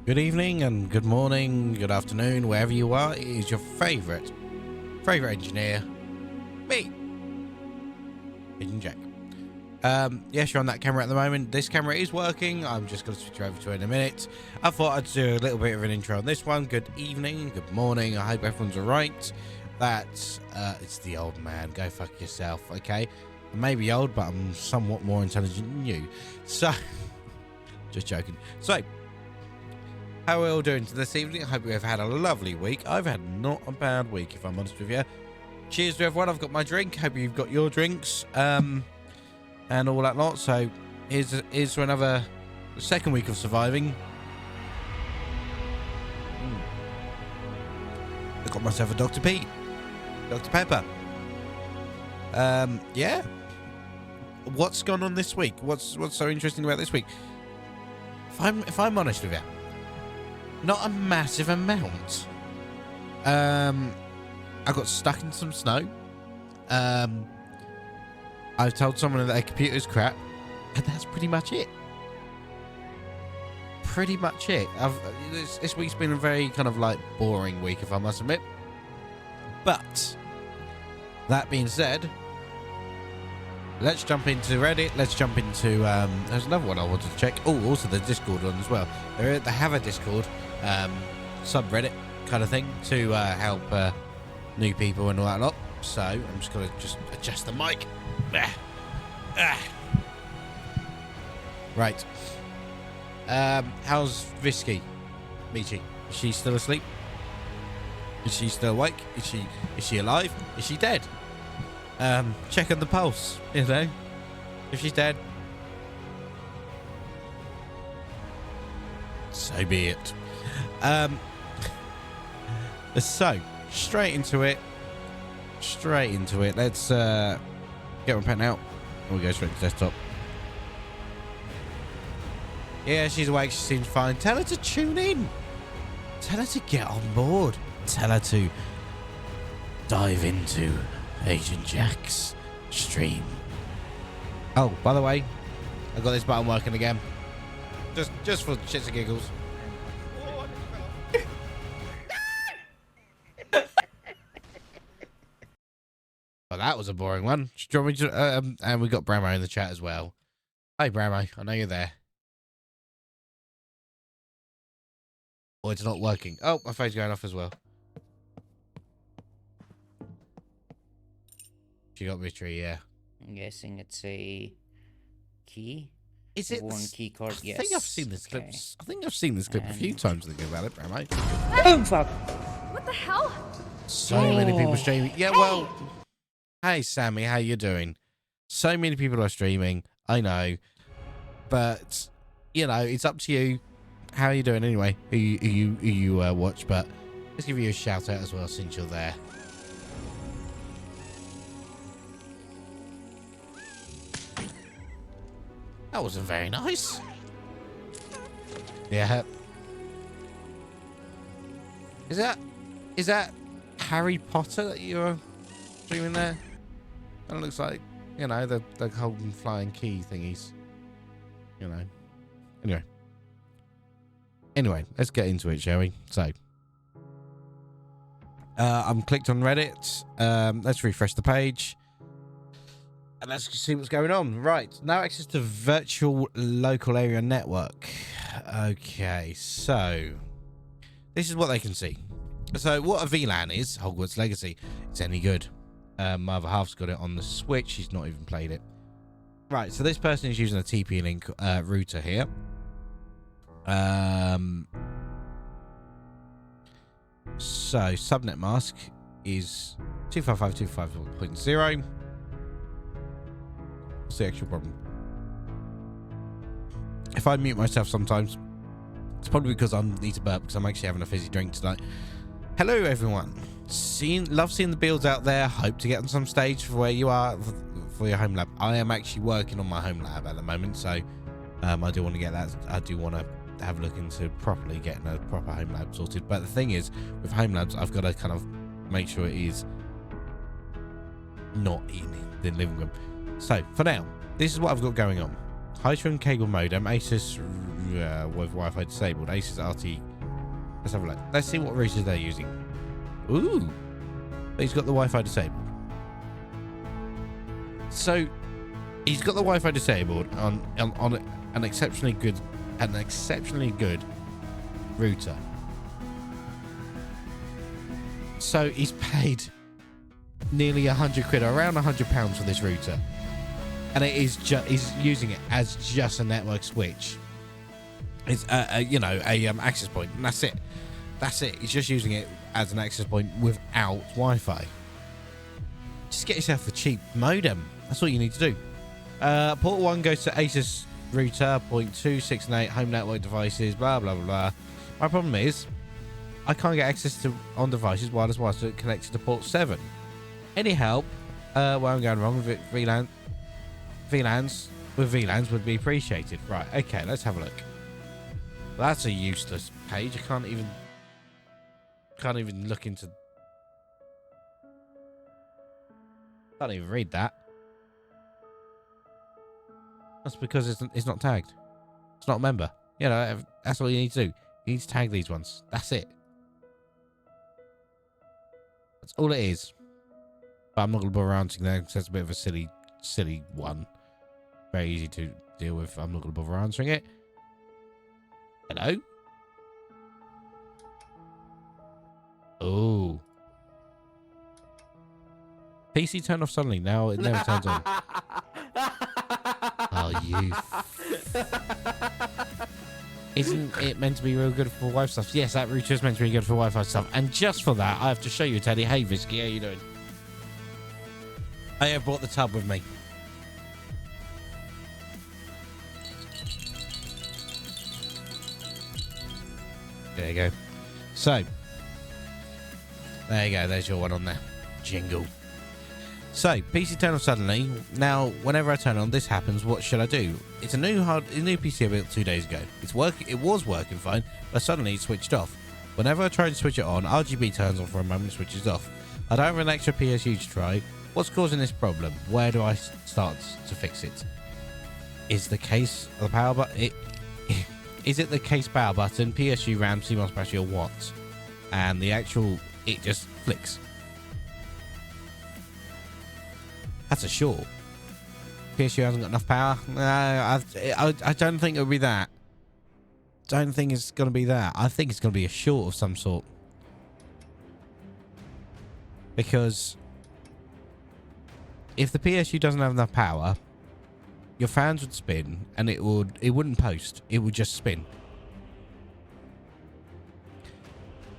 Good evening and good morning, good afternoon, wherever you are. It is your favourite engineer, me, Agent Jack. Yes, you're on that camera at the moment. This camera is working. I'm just going to switch over to it in a minute. I thought I'd do a little bit of an intro on this one. Good evening, good morning. I hope everyone's alright. It's the old man. Go fuck yourself, okay? I may be old, but I'm somewhat more intelligent than you. So, just joking. So, how are we all doing this evening? I hope we've had a lovely week. I've had not a bad week, if I'm honest with you. Cheers to everyone. I've got my drink. Hope you've got your drinks. And all that lot. So, here's for another second week of surviving. I got myself a Dr. Pete. Dr. Pepper. Yeah. What's gone on this week? What's so interesting about this week? If I'm honest with you, not a massive amount. I got stuck in some snow. I've told someone that their computer's crap, and that's pretty much it. Pretty much it. This week's been a very kind of like boring week, if I must admit. But that being said, let's jump into Reddit. Let's jump into there's another one I wanted to check. Oh, also the Discord one as well. They have a Discord subreddit kind of thing to help new people and all that lot. So I'm just gonna adjust the mic. Right. How's Visky, Michi? Is she still asleep? Is she still awake? Is she alive? Is she dead? Check on the pulse, you know. If she's dead, so be it. So straight into it. Let's get my pen out. We'll go straight to desktop. Yeah, she's awake. She seems fine. Tell her to tune in. Tell her to get on board. Tell her to dive into Agent Jack's stream. Oh, by the way, I got this button working again. Just for shits and giggles. Well, that was a boring one. Do you want me to, and we got Bramo in the chat as well. Hi, Bramo. I know you're there. Oh, it's not working. Oh, my phone's going off as well. She got me a tree, yeah. I'm guessing it's a key. Is it one key card? I Yes. think I've seen this clip. I think I've seen this clip a few times thinking about it, Bramo. Boom! Fuck. What the hell? So many people streaming. Yeah, well, hey Sammy, how you doing? So many people are streaming. I know, but you know, it's up to you. How are you doing anyway? Who you watch? But let's give you a shout out as well since you're there. That wasn't very nice. Yeah. Is that Harry Potter that you're streaming there? That looks like, you know, the golden flying key thingies. You know. Anyway, let's get into it, shall we? So, I'm clicked on Reddit. Let's refresh the page. And let's see what's going on. Right, now access to virtual local area network. Okay, so this is what they can see. So what a VLAN is, Hogwarts Legacy. It's any good. My other half's got it on the Switch. She's not even played it. Right, so this person is using a TP-Link router here. So subnet mask is 255.255.0. What's the actual problem? If I mute myself sometimes, it's probably because I need to burp because I'm actually having a fizzy drink tonight. Hello everyone. Love seeing the builds out there. Hope to get on some stage for where you are for your home lab. I am actually working on my home lab at the moment, so I do want to get that. I do want to have a look into properly getting a proper home lab sorted. But the thing is, with home labs, I've got to kind of make sure it is not in the living room. So for now, this is what I've got going on. High-strung cable modem, Asus with Wi-Fi disabled. Asus RT. Let's have a look. Let's see what routers they're using. Ooh, he's got the Wi-Fi disabled. So he's got the Wi-Fi disabled on an exceptionally good router. So he's paid nearly 100 quid, around 100 pounds for this router, and it is he's using it as just a network switch. It's access point, and that's it. He's just using it as an access point without Wi-Fi. Just get yourself a cheap modem. That's all you need to do. Port 1 goes to Asus router, point 268 home network devices, blah blah blah. My problem is I can't get access to on devices wireless Wi-Fi connected to port 7. Any help where I'm going wrong with VLANs would be appreciated. Right, okay, let's have a look. That's a useless page. I can't even look into. Can't even read that. That's because it's not tagged. It's not a member. You know, that's all you need to do. You need to tag these ones. That's it. That's all it is. But I'm not going to bother answering that because that's a bit of a silly one. Very easy to deal with. I'm not going to bother answering it. Hello? Oh. PC turned off suddenly. Now it never turns on. Oh, you. Isn't it meant to be real good for Wi-Fi stuff? Yes, that router is meant to be good for Wi-Fi stuff. And just for that, I have to show you, Teddy. Hey, Visky, how you doing? I have brought the tub with me. There you go. So, there you go. There's your one on there. Jingle. So, PC turn off suddenly. Now, whenever I turn on, this happens. What should I do? It's a new PC I built 2 days ago. It was working fine, but suddenly it switched off. Whenever I try to switch it on, RGB turns on for a moment, switches off. I don't have an extra PSU to try. What's causing this problem? Where do I start to fix it? Is the case the power button? Is it the case power button, PSU, RAM, CMOS battery, or what? And the actual, it just flicks. That's a short. PSU hasn't got enough power. No, I don't think it'll be that. Don't think it's going to be that. I think it's going to be a short of some sort. Because if the PSU doesn't have enough power, your fans would spin and it wouldn't post. It would just spin.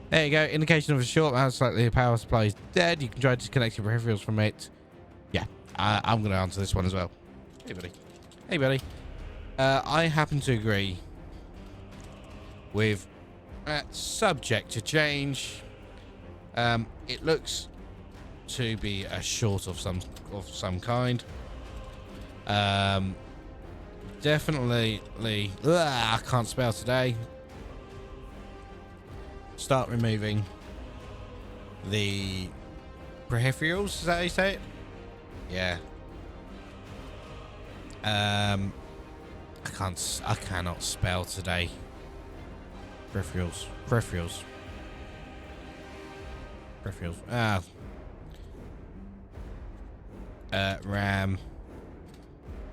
There you go. Indication of a short. That's likely the power supply is dead. You can try disconnecting peripherals from it. Yeah, I'm going to answer this one as well. Hey, buddy. Hey, buddy. I happen to agree with subject to change. It looks to be a short of some kind. Definitely. I can't spell today. Start removing the peripherals. Is that how you say it? Yeah. I cannot spell today. Peripherals. RAM.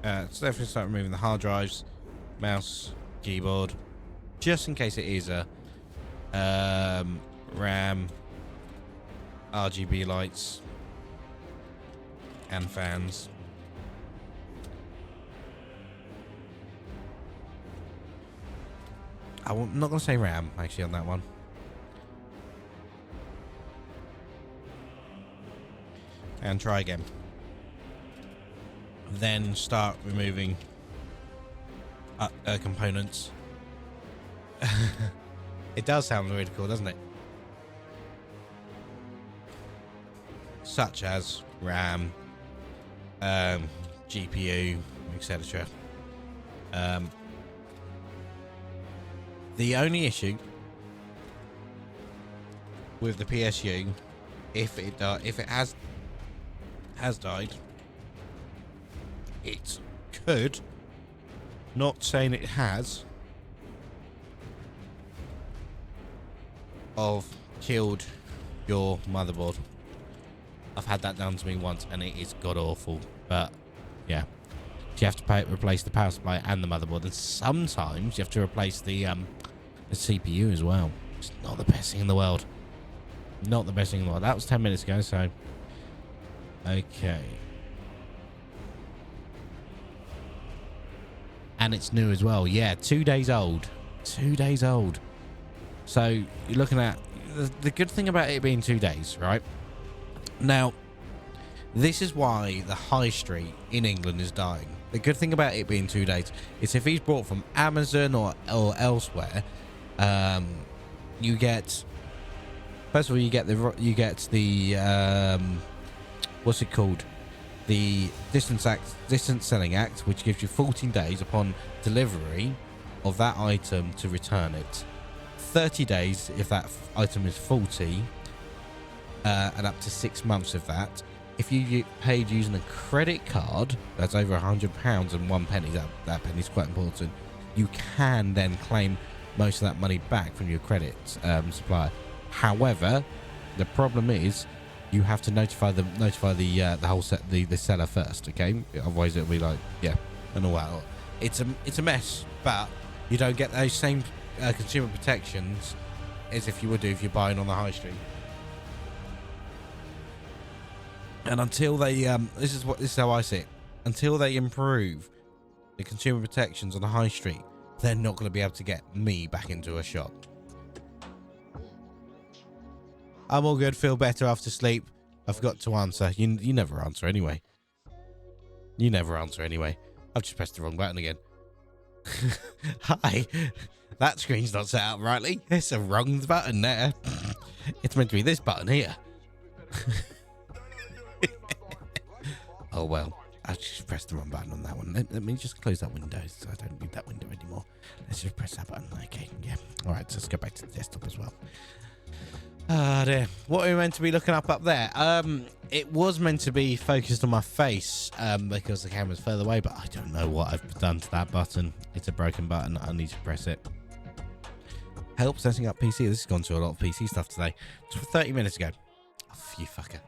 So definitely start removing the hard drives, mouse, keyboard, just in case it is a RAM, RGB lights, and fans. I'm not going to say RAM, actually, on that one. And try again. Then start removing components. It does sound really cool, doesn't it? Such as RAM, GPU, etc. The only issue with the PSU, if it has died, it could, not saying it has, of killed your motherboard. I've had that done to me once, and it is god awful. But yeah, you have to replace the power supply and the motherboard, and sometimes you have to replace the CPU as well. It's not the best thing in the world. Not the best thing in the world. That was 10 minutes ago, so okay. And it's new as well. Yeah, 2 days old. 2 days old. So you're looking at the good thing about it being 2 days, right? Now, this is why the high street in England is dying. The good thing about it being 2 days is if he's brought from Amazon or elsewhere, you get, first of all, you get the what's it called? The Distance Selling Act, which gives you 14 days upon delivery of that item to return it. 30 days if that item is faulty, and up to 6 months of that. If you get paid using a credit card, that's over £100 and 1 penny. That penny is quite important. You can then claim most of that money back from your credit supplier. However, the problem is you have to notify the whole the seller first. Okay, otherwise it'll be like, yeah, and all that. It's a mess, but you don't get those same consumer protections as if you would do if you're buying on the high street. And until they this is how I see it. Until they improve the consumer protections on the high street, they're not going to be able to get me back into a shop. I'm all good. Feel better after sleep. I forgot to answer. You never answer anyway. You never answer anyway. I've just pressed the wrong button again. Hi. That screen's not set up rightly. It's a wrong button there. It's meant to be this button here. Oh well, I just pressed the wrong button on that one. Let me just close that window so I don't need that window anymore. Let's just press that button. Okay, yeah. Alright, so let's go back to the desktop as well. Ah, dear. What are we meant to be looking up there? It was meant to be focused on my face because the camera's further away, but I don't know what I've done to that button. It's a broken button. I need to press it. Help setting up PC. This has gone to a lot of PC stuff today. Just 30 minutes ago. Oh, you fucker.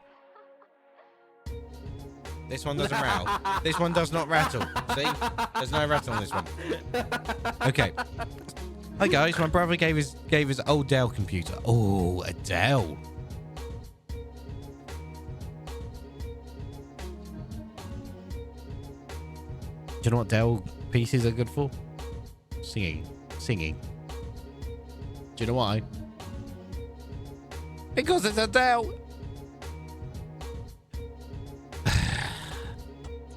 This one doesn't rattle. This one does not rattle. See? There's no rattle on this one. Okay. Hi guys, my brother gave his old Dell computer. Oh, a Dell. Do you know what Dell PCs are good for? Singing. Do you know why? Because it's a Dell.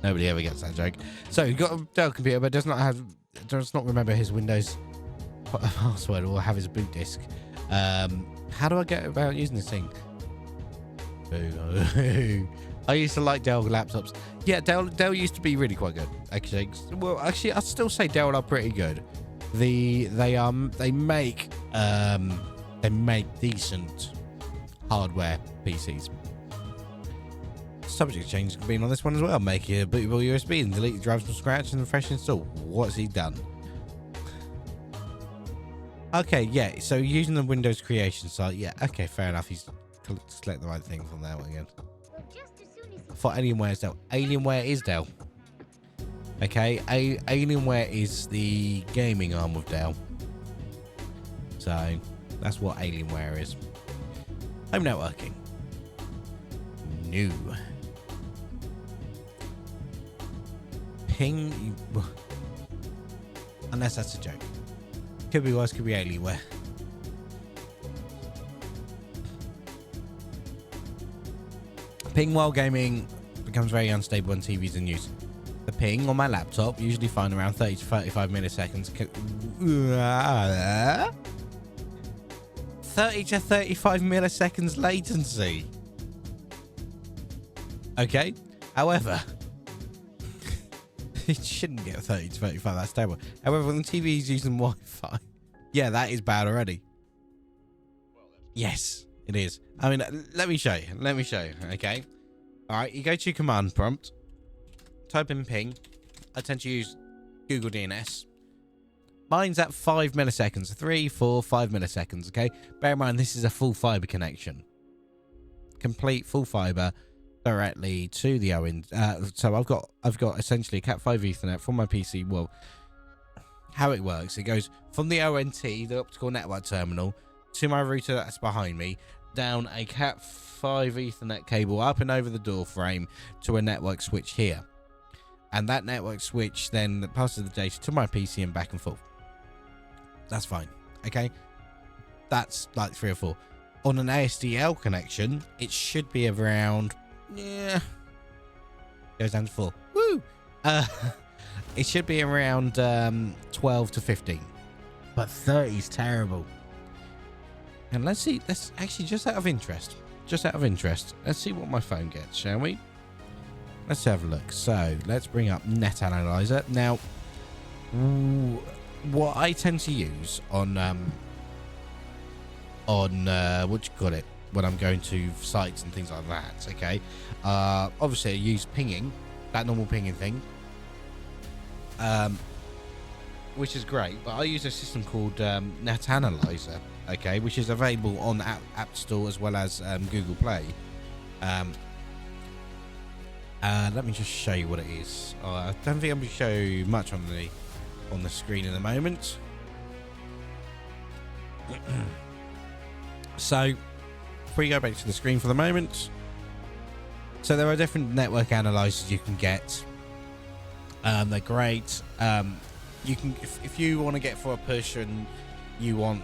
Nobody ever gets that joke. So you've got a Dell computer, but does not remember his Windows password or have his boot disk. How do I get about using this thing? I used to like Dell laptops. Yeah, Dell used to be really quite good. Actually, I'd still say Dell are pretty good. They make decent hardware PCs. Subject change being on this one as well. Make a bootable USB and delete the drives from scratch and fresh install. What's he done? Okay, yeah. So using the Windows creation site, yeah. Okay, fair enough. He's select the right thing from that one again. For Alienware is Dell. Alienware is Dell. Okay, Alienware is the gaming arm of Dell. So that's what Alienware is. Home networking. New. Ping. Unless that's a joke. Could be worse, could be Alienware. Ping while gaming becomes very unstable when TV's in use. The ping on my laptop usually find around 30 to 35 milliseconds. 30 to 35 milliseconds latency. Okay. However, it shouldn't get 30 to 35. That's terrible. However, when the TV is using Wi-Fi, yeah, that is bad already. Yes, it is. I mean, let me show you. Okay. All right. You go to your command prompt. Type in ping. I tend to use Google DNS. Mine's at 5 milliseconds. 3, 4, 5 milliseconds, okay? Bear in mind, this is a full fiber connection. Complete full fiber directly to the ONT. So I've got essentially a Cat5 Ethernet from my PC. Well, how it works, it goes from the ONT, the optical network terminal, to my router that's behind me, down a Cat5 Ethernet cable up and over the door frame to a network switch here. And that network switch then passes the data to my PC and back and forth. That's fine, okay? That's like 3 or 4. On an ASDL connection, it should be around, goes down to 4. Woo! It should be around 12 to 15. But 30 is terrible. And let's see, let's actually, just out of interest, let's see what my phone gets, shall we? Let's have a look. So let's bring up Net Analyzer. Now, what I tend to use on what you call it, when I'm going to sites and things like that, okay? Obviously I use pinging, that normal pinging thing, which is great, but I use a system called Net Analyzer, okay, which is available on App Store as well as Google Play. Let me just show you what it is. I don't think I'm going to show you much on the screen in a moment. So, before you go back to the screen for the moment, so there are different network analyzers you can get. They're great. You can, if you want to get for a push and you want,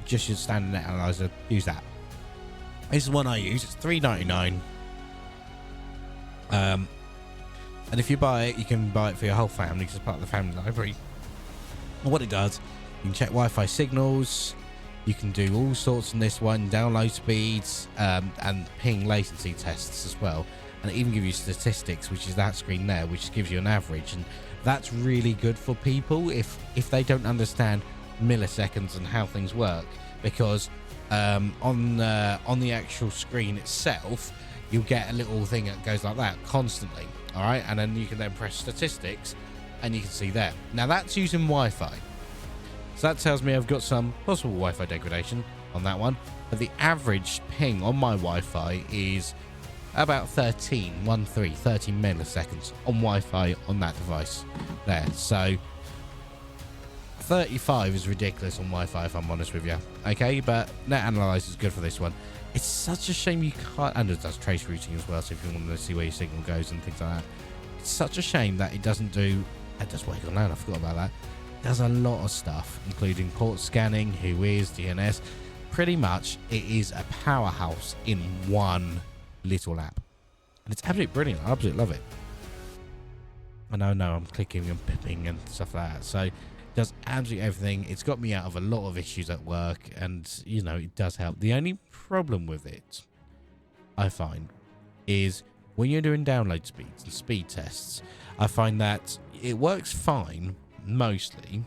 just your standard net analyzer, use that. This is one I use. It's $3.99. And if you buy it, you can buy it for your whole family because it's part of the family library. And what it does, you can check Wi-Fi signals. You can do all sorts in this one, download speeds, and ping latency tests as well. And it even gives you statistics, which is that screen there, which gives you an average. And that's really good for people if they don't understand milliseconds and how things work, because on the actual screen itself, you'll get a little thing that goes like that constantly. All right, and then you can then press statistics, and you can see there. Now that's using Wi-Fi. So that tells me I've got some possible Wi-Fi degradation on that one. But the average ping on my Wi-Fi is about 13 milliseconds on Wi-Fi on that device there. So 35 is ridiculous on Wi-Fi, if I'm honest with you. Okay, but Net Analyzer is good for this one. It's such a shame you can't, and it does trace routing as well, so if you want to see where your signal goes and things like that. It's such a shame that it doesn't do, it does wake on LAN, I forgot about that. Does a lot of stuff, including port scanning, whois, DNS. Pretty much, it is a powerhouse in one little app. And it's absolutely brilliant. I absolutely love it. I know I'm clicking and pipping and stuff like that. So, it does absolutely everything. It's got me out of a lot of issues at work. And, it does help. The only problem with it, I find, is when you're doing download speeds and speed tests, I find that it works fine mostly.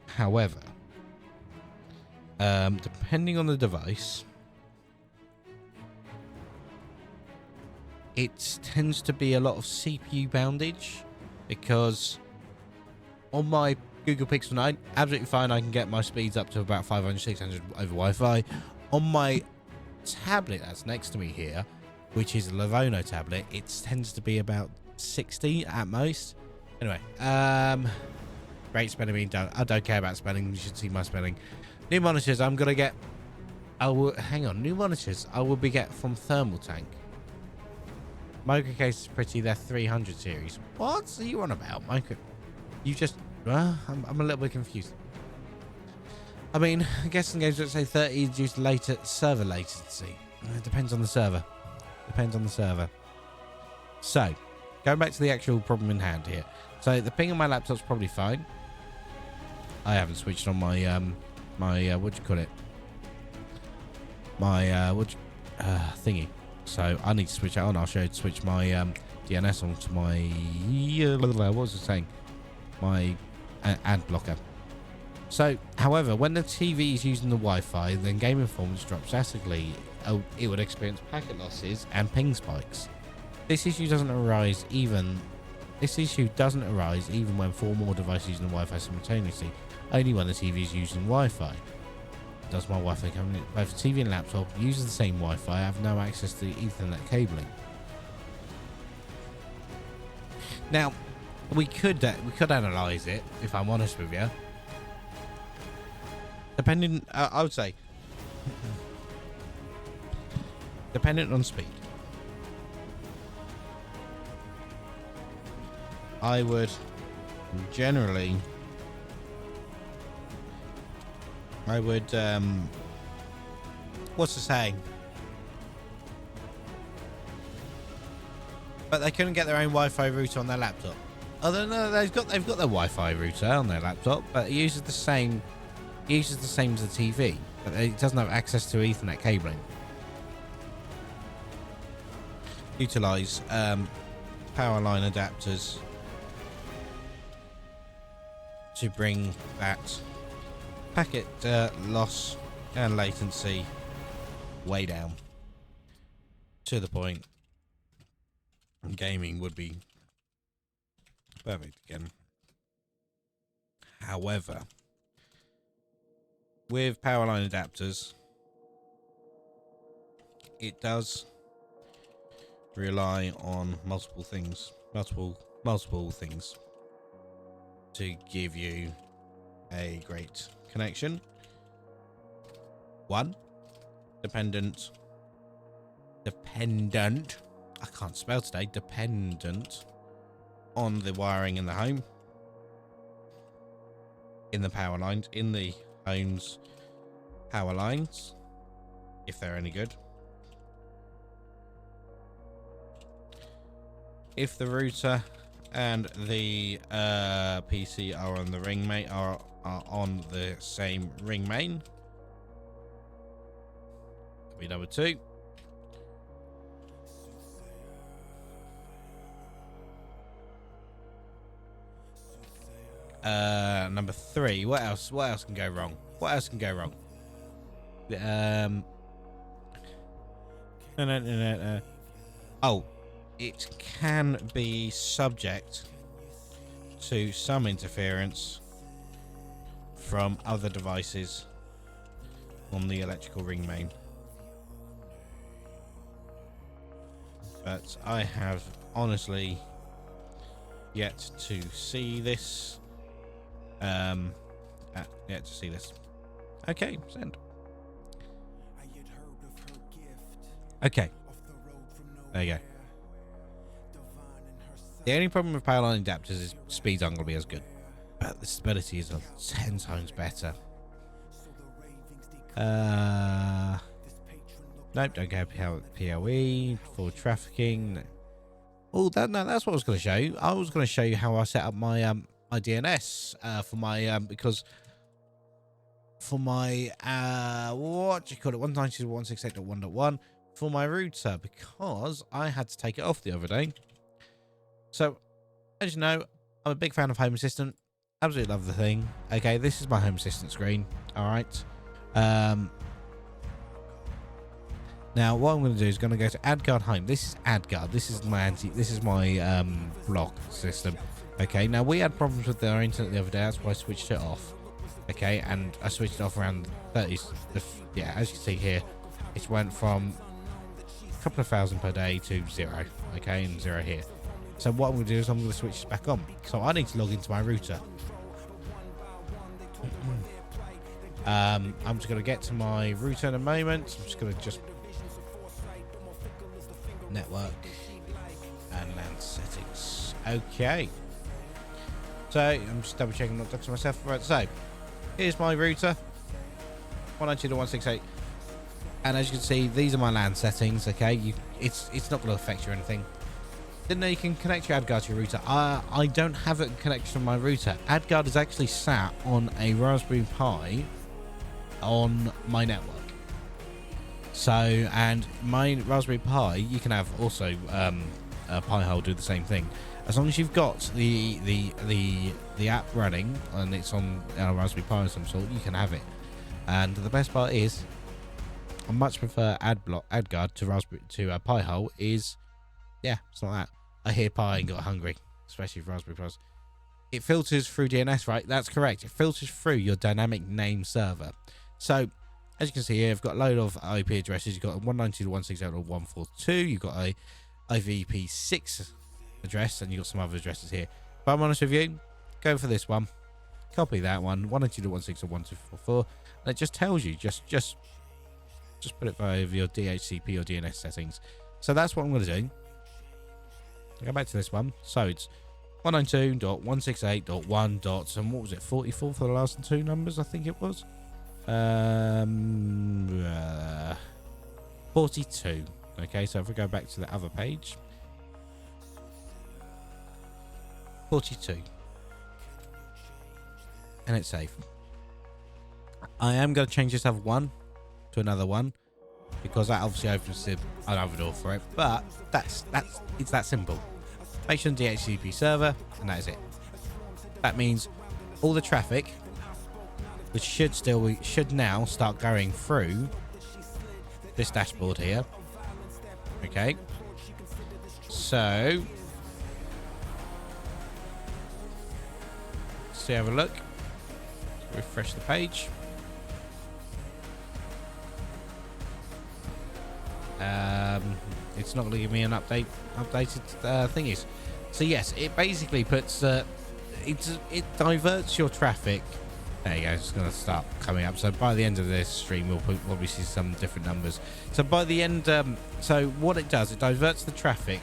However, depending on the device, it tends to be a lot of CPU boundage, because on my Google Pixel 9, absolutely fine, I can get my speeds up to about 500, 600 over Wi-Fi. On my tablet that's next to me here, which is a Lenovo tablet, it tends to be about 60 at most. Anyway, great spelling being done. I don't care about spelling. You should see my spelling. New monitors I'm going to get. New monitors I will be get from Thermal Tank. Micro case is pretty. They're 300 series. What are you on about, Micro? You just... I'm a little bit confused. I mean, I guess some games that say 30 due to later server latency. It depends on the server. So, going back to the actual problem in hand here. So the ping on my laptop's probably fine. I haven't switched on my what do you call it? My thingy. So I need to switch that on. I'll show you to switch my DNS onto my what was it saying? My ad blocker. So, however, when the TV is using the Wi-Fi, then game performance drops drastically. It would experience packet losses and ping spikes. This issue doesn't arise even This issue doesn't arise even when 4 more devices using Wi-Fi simultaneously, only when the TV is using Wi-Fi. Does my Wi-Fi cabinet, both the TV and laptop, uses the same Wi-Fi? I have no access to Ethernet cabling. Now, we could analyse it, if I'm honest with you. Depending, I would say, dependent on speed. I would generally, what's the saying? But they couldn't get their own Wi-Fi router on their laptop. Although no, they've got their Wi-Fi router on their laptop, but it uses the same as the TV, but it doesn't have access to Ethernet cabling. Utilize power line adapters to bring that packet loss and latency way down to the point gaming would be perfect again. However, with power line adapters, it does rely on multiple things to give you a great connection. One, dependent, I can't spell today, dependent on the wiring in the home, in the power lines, in the home's power lines, if they're any good. If the router and the PC are on the ring main, are on the same ring main, that'll be number 2. Number 3. What else can go wrong? Oh, it can be subject to some interference from other devices on the electrical ring main. But I have honestly yet to see this. Yet to see this. Okay, send. Okay. There you go. The only problem with power line adapters is speeds aren't going to be as good, but the stability is 10 times better. Nope, don't get PoE for trafficking. Oh, that's what I was going to show you. I was going to show you how I set up my my DNS for my because for my what do you call it, 192.168.1.1 for my router, because I had to take it off the other day. So, as you know, I'm a big fan of Home Assistant. Absolutely love the thing. Okay, this is my Home Assistant screen. All right. Now, what I'm going to do is going to go to AdGuard Home. This is AdGuard. This is my block system. Okay. Now we had problems with our internet the other day. That's why I switched it off. Okay, and I switched it off around 30s. Yeah, as you can see here, it went from a couple of thousand per day to 0. Okay, and 0 here. So what I'm going to do is I'm going to switch this back on. So I need to log into my router. I'm just going to get to my router in a moment. I'm just going to network and LAN settings. Okay. So I'm just double checking, not to myself. Right, so here's my router, 192.168, and as you can see, these are my LAN settings. Okay, it's not going to affect you or anything. Didn't know you can connect your AdGuard to your router. I don't have it connected to my router. AdGuard is actually sat on a Raspberry Pi on my network. So, and my Raspberry Pi, you can have also a Pi-hole do the same thing. As long as you've got the app running and it's on a Raspberry Pi of some sort, you can have it. And the best part is, I much prefer AdGuard to a Pi-hole. Is, yeah, it's like that. I hear Pi and got hungry, especially for Raspberry Pis. It filters through DNS, right? That's correct. It filters through your dynamic name server. So, as you can see here, I've got a load of IP addresses. You've got a 192.168.142. You've got a IVP6 address, and you've got some other addresses here. But I'm honest with you, go for this one. Copy that one, 192.168.1.244, and it just tells you, just put it over your DHCP or DNS settings. So that's what I'm going to do. Go back to this one. So it's 192.168.1. And what was it? 44 for the last two numbers, I think it was. 42. Okay, so if we go back to the other page, 42, and it's safe. I am going to change this other one to another one because that obviously opens another door for it. But it's that simple. Make sure the DHCP server, and that is it. That means all the traffic, which should now start going through this dashboard here. Okay. So let's have a look. Refresh the page. It's not going to give me an updated thingies. So yes, it basically puts it diverts your traffic. There you go. It's going to start coming up. So by the end of this stream, we'll probably see some different numbers. So by the end, so what it does, it diverts the traffic.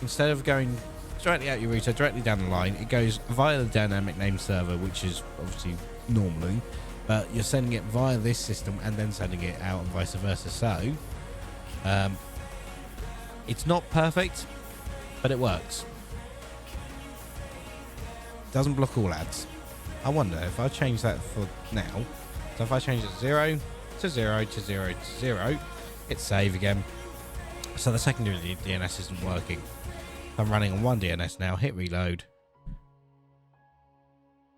Instead of going directly out your router, directly down the line, it goes via the dynamic name server, which is obviously normally, but you're sending it via this system and then sending it out and vice versa. So it's not perfect, but it works. Doesn't block all ads. I wonder if I change that for now. So if I change it 0 to 0 to 0 to 0, hit save again. So the secondary DNS isn't working. I'm running on one DNS now. Hit reload.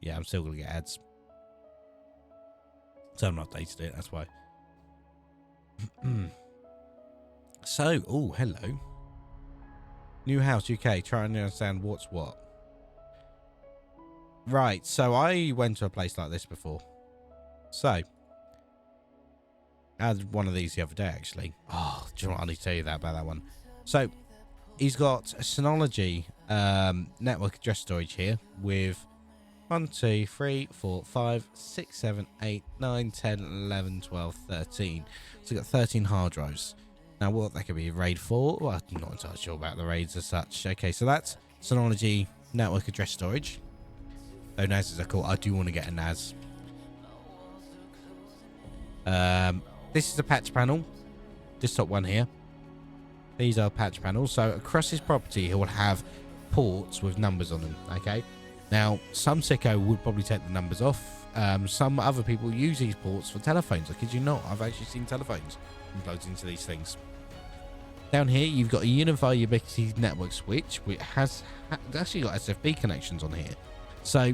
Yeah, I'm still going to get ads. So I've not updated it. That's why. So, oh, hello. New house, UK. Trying to understand what's what. Right, so I went to a place like this before. So, I had one of these the other day, actually. Oh, do you know what? I need to tell you about that one. So, he's got a Synology network address storage here with 1, 2, 3, 4, 5, 6, 7, 8, 9, 10, 11, 12, 13. So, we've got 13 hard drives. Now, what that could be, RAID 4? Well, I'm not entirely sure about the RAIDs as such. Okay, so that's Synology network address storage. So NASs are cool. I do want to get a NAS. This is a patch panel. This top one here. These are patch panels. So across his property, he will have ports with numbers on them. Okay. Now, some sicko would probably take the numbers off. Some other people use these ports for telephones. I kid you not. I've actually seen telephones plugged into these things. Down here, you've got a Unify Ubiquiti network switch, which has actually got SFP connections on here. So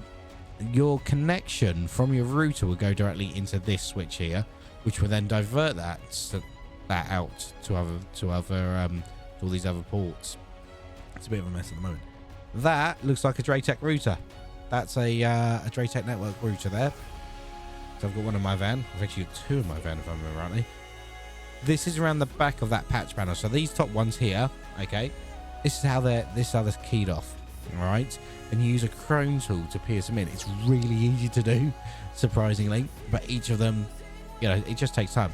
your connection from your router will go directly into this switch here, which will then divert that out to all these other ports. It's a bit of a mess at the moment. That looks like a Draytec router. That's a Draytec network router there. So I've got one in my van. I've actually got two in my van if I remember rightly. This is around the back of that patch panel. So these top ones here, okay, this is how they're keyed off. All right, and you use a Chrome tool to pierce them in. It's really easy to do, surprisingly, but each of them, you know, it just takes time.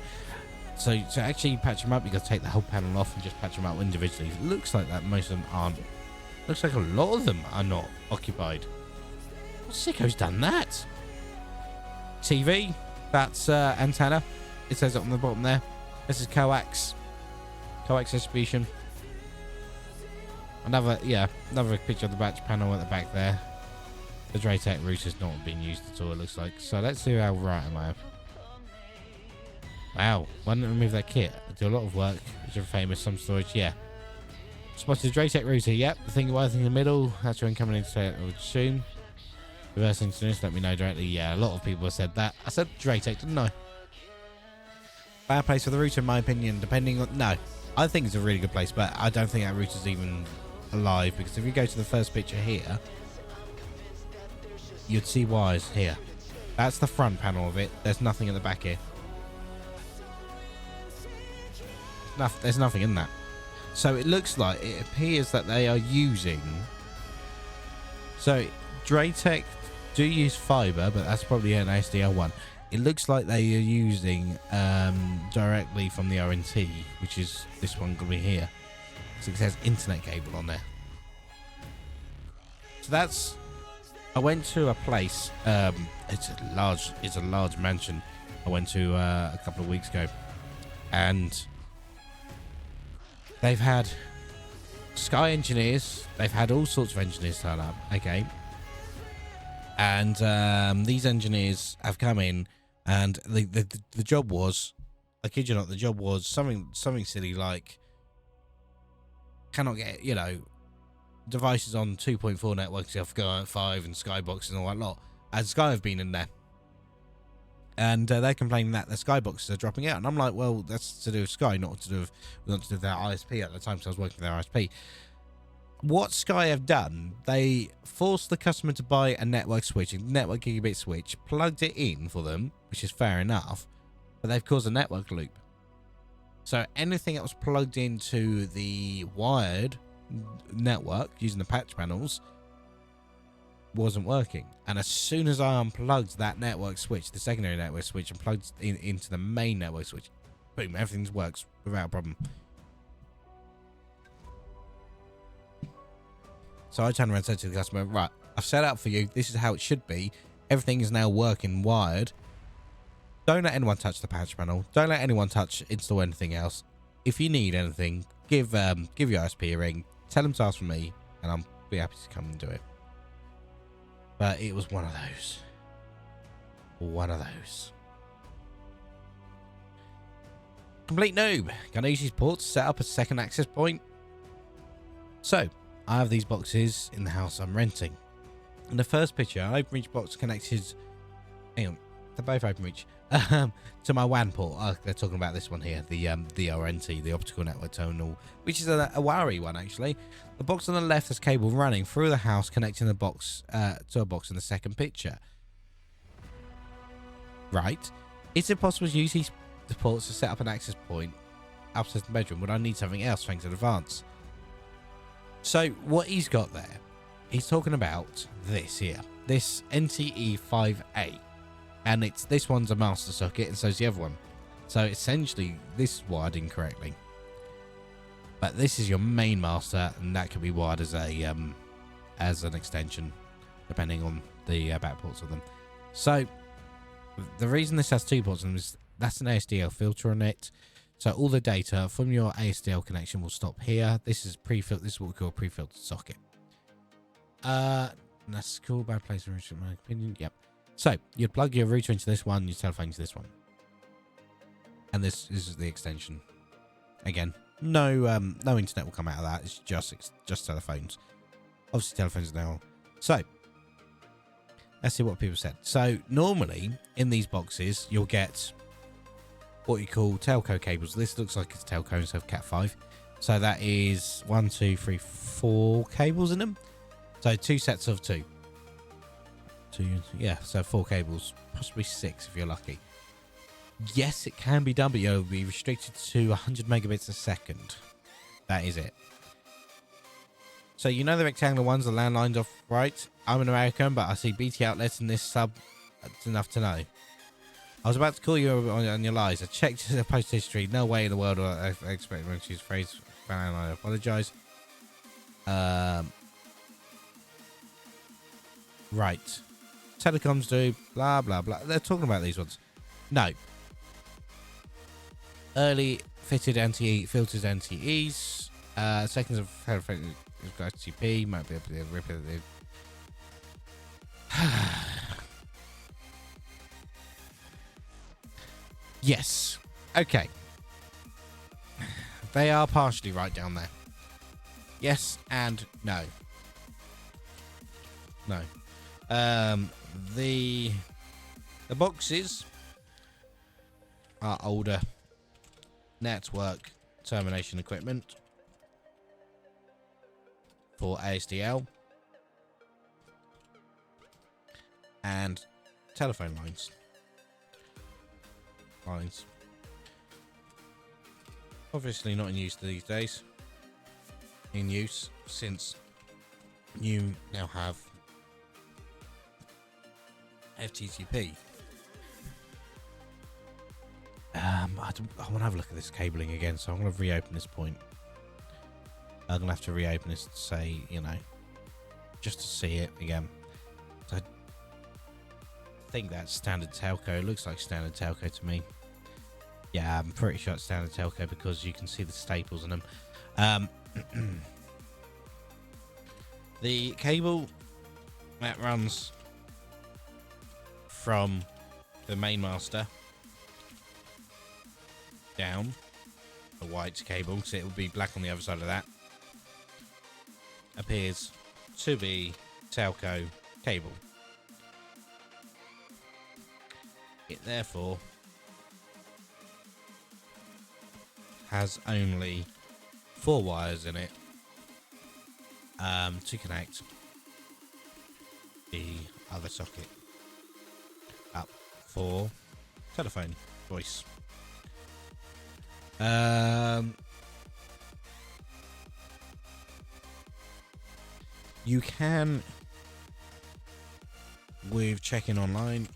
So to actually patch them up, you got to take the whole panel off and just patch them up individually. It looks like that most of them aren't. Looks like a lot of them are not occupied. What sicko's done that? TV, that's antenna. It says it on the bottom there. This is coax distribution. Another picture of the batch panel at the back there. The Draytec router's not being used at all, it looks like. So let's see how right am I. Wow, why didn't I remove that kit? I do a lot of work, which are famous, some storage, yeah. Spotted the Draytec router, yep. The thing working in the middle, that's your incoming internet, I would assume. Reversing to this, let me know directly. Yeah, a lot of people have said that. I said Draytec, didn't I? Bad place for the router, in my opinion, depending on... No, I think it's a really good place, but I don't think that router's even alive, because if you go to the first picture here, you'd see wires here. That's the front panel of it. There's nothing at the back here. There's nothing in that. So it looks like, it appears that they are using... So Draytech do use fiber, but that's probably an ASDL1. It looks like they are using directly from the RNT, which is this one going to be here. So it says internet cable on there. So that's... I went to a place, it's a large mansion I went to a couple of weeks ago, and they've had Sky engineers, they've had all sorts of engineers turn up, okay, and these engineers have come in, and the job was, I kid you not, the job was something silly like, cannot get, you know, devices on 2.4 networks, you have to go at 5 and Skybox and all that lot. And Sky have been in there. And they're complaining that the Skyboxes are dropping out. And I'm like, well, that's to do with Sky, not to do with their ISP at the time, because I was working with their ISP. What Sky have done, they forced the customer to buy a network switch, a network gigabit switch, plugged it in for them, which is fair enough, but they've caused a network loop. So anything that was plugged into the wired network using the patch panels wasn't working, and as soon as I unplugged that network switch, the secondary network switch, and plugged into the main network switch, boom, everything works without a problem. So I turned around and said to the customer, right, I've set up for you, this is how it should be, everything is now working wired, don't let anyone touch the patch panel, don't let anyone install anything else. If you need anything, give your ISP a ring, tell them to ask for me, and I'll be happy to come and do it. But it was one of those. One of those. Complete noob. Gonna use these ports to set up a second access point. So, I have these boxes in the house I'm renting. In the first picture, an OpenReach box connected... Hang on. They're both OpenReach. To my WAN port. Oh, they're talking about this one here, the RNT, the optical network terminal, which is a Huawei one actually. The box on the left has cable running through the house, connecting the box to a box in the second picture. Right. Is it possible to use these ports to set up an access point upstairs in the bedroom? Would I need something else thanks in advance? So what he's got there, he's talking about this here, this NTE5A. And this one's a master socket, and so's the other one. So essentially, this is wired incorrectly. But this is your main master, and that can be wired as an extension, depending on the back ports of them. So the reason this has 2 ports on them is that's an ASDL filter on it. So all the data from your ASDL connection will stop here. This is pre-filtered. This is what we call a pre-filtered socket. That's cool. Bad place in my opinion. Yep. So, you'd plug your router into this one, your telephone into this one. And this is the extension. Again, no internet will come out of that. It's just telephones. Obviously, telephones now. So, let's see what people said. So, normally, in these boxes, you'll get what you call telco cables. This looks like it's telco instead of Cat5. So, that is 1, 2, 3, 4 cables in them. So, 2 sets of 2. Yeah, so 4 cables, possibly 6 if you're lucky. Yes, it can be done, but you'll be restricted to 100 megabits a second. That is it. So you know the rectangular ones, the landlines off right? I'm an American, but I see BT outlets in this sub. That's enough to know. I was about to call you on your lies. I checked the post history. No way in the world would I expect to use the phrase. I apologise. Right. Telecoms do, blah, blah, blah. They're talking about these ones. No. Early fitted NTE filters NTEs. Seconds of HTTP might be able to rip it. Yes. Okay. They are partially right down there. Yes and no. No. The boxes are older network termination equipment. for ASDL and telephone lines. Obviously not in use these days. In use since you now have FTTP. I want to have a look at this cabling again, so I'm going to reopen this point. I'm going to have to reopen this to say, you know, just to see it again. So I think that's standard telco. It looks like standard telco to me. Yeah, I'm pretty sure it's standard telco because you can see the staples in them. The cable that runs from the main master down, the white cable, so it will be black on the other side of that, appears to be telco cable. It therefore has only 4 wires in it to connect the other socket up for telephone voice. You can, with checking online,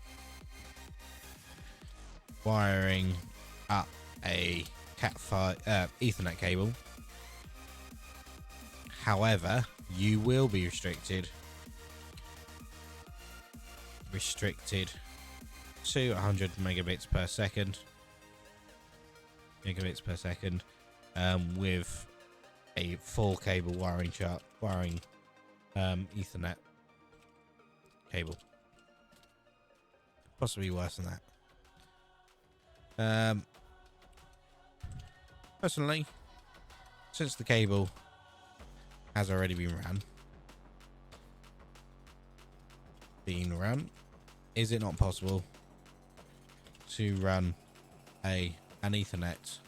wiring up a Cat5 Ethernet cable. However, you will be restricted to 100 megabits per second. With a full cable wiring Ethernet cable. Possibly worse than that. Personally, since the cable has already been run, is it not possible to run an Ethernet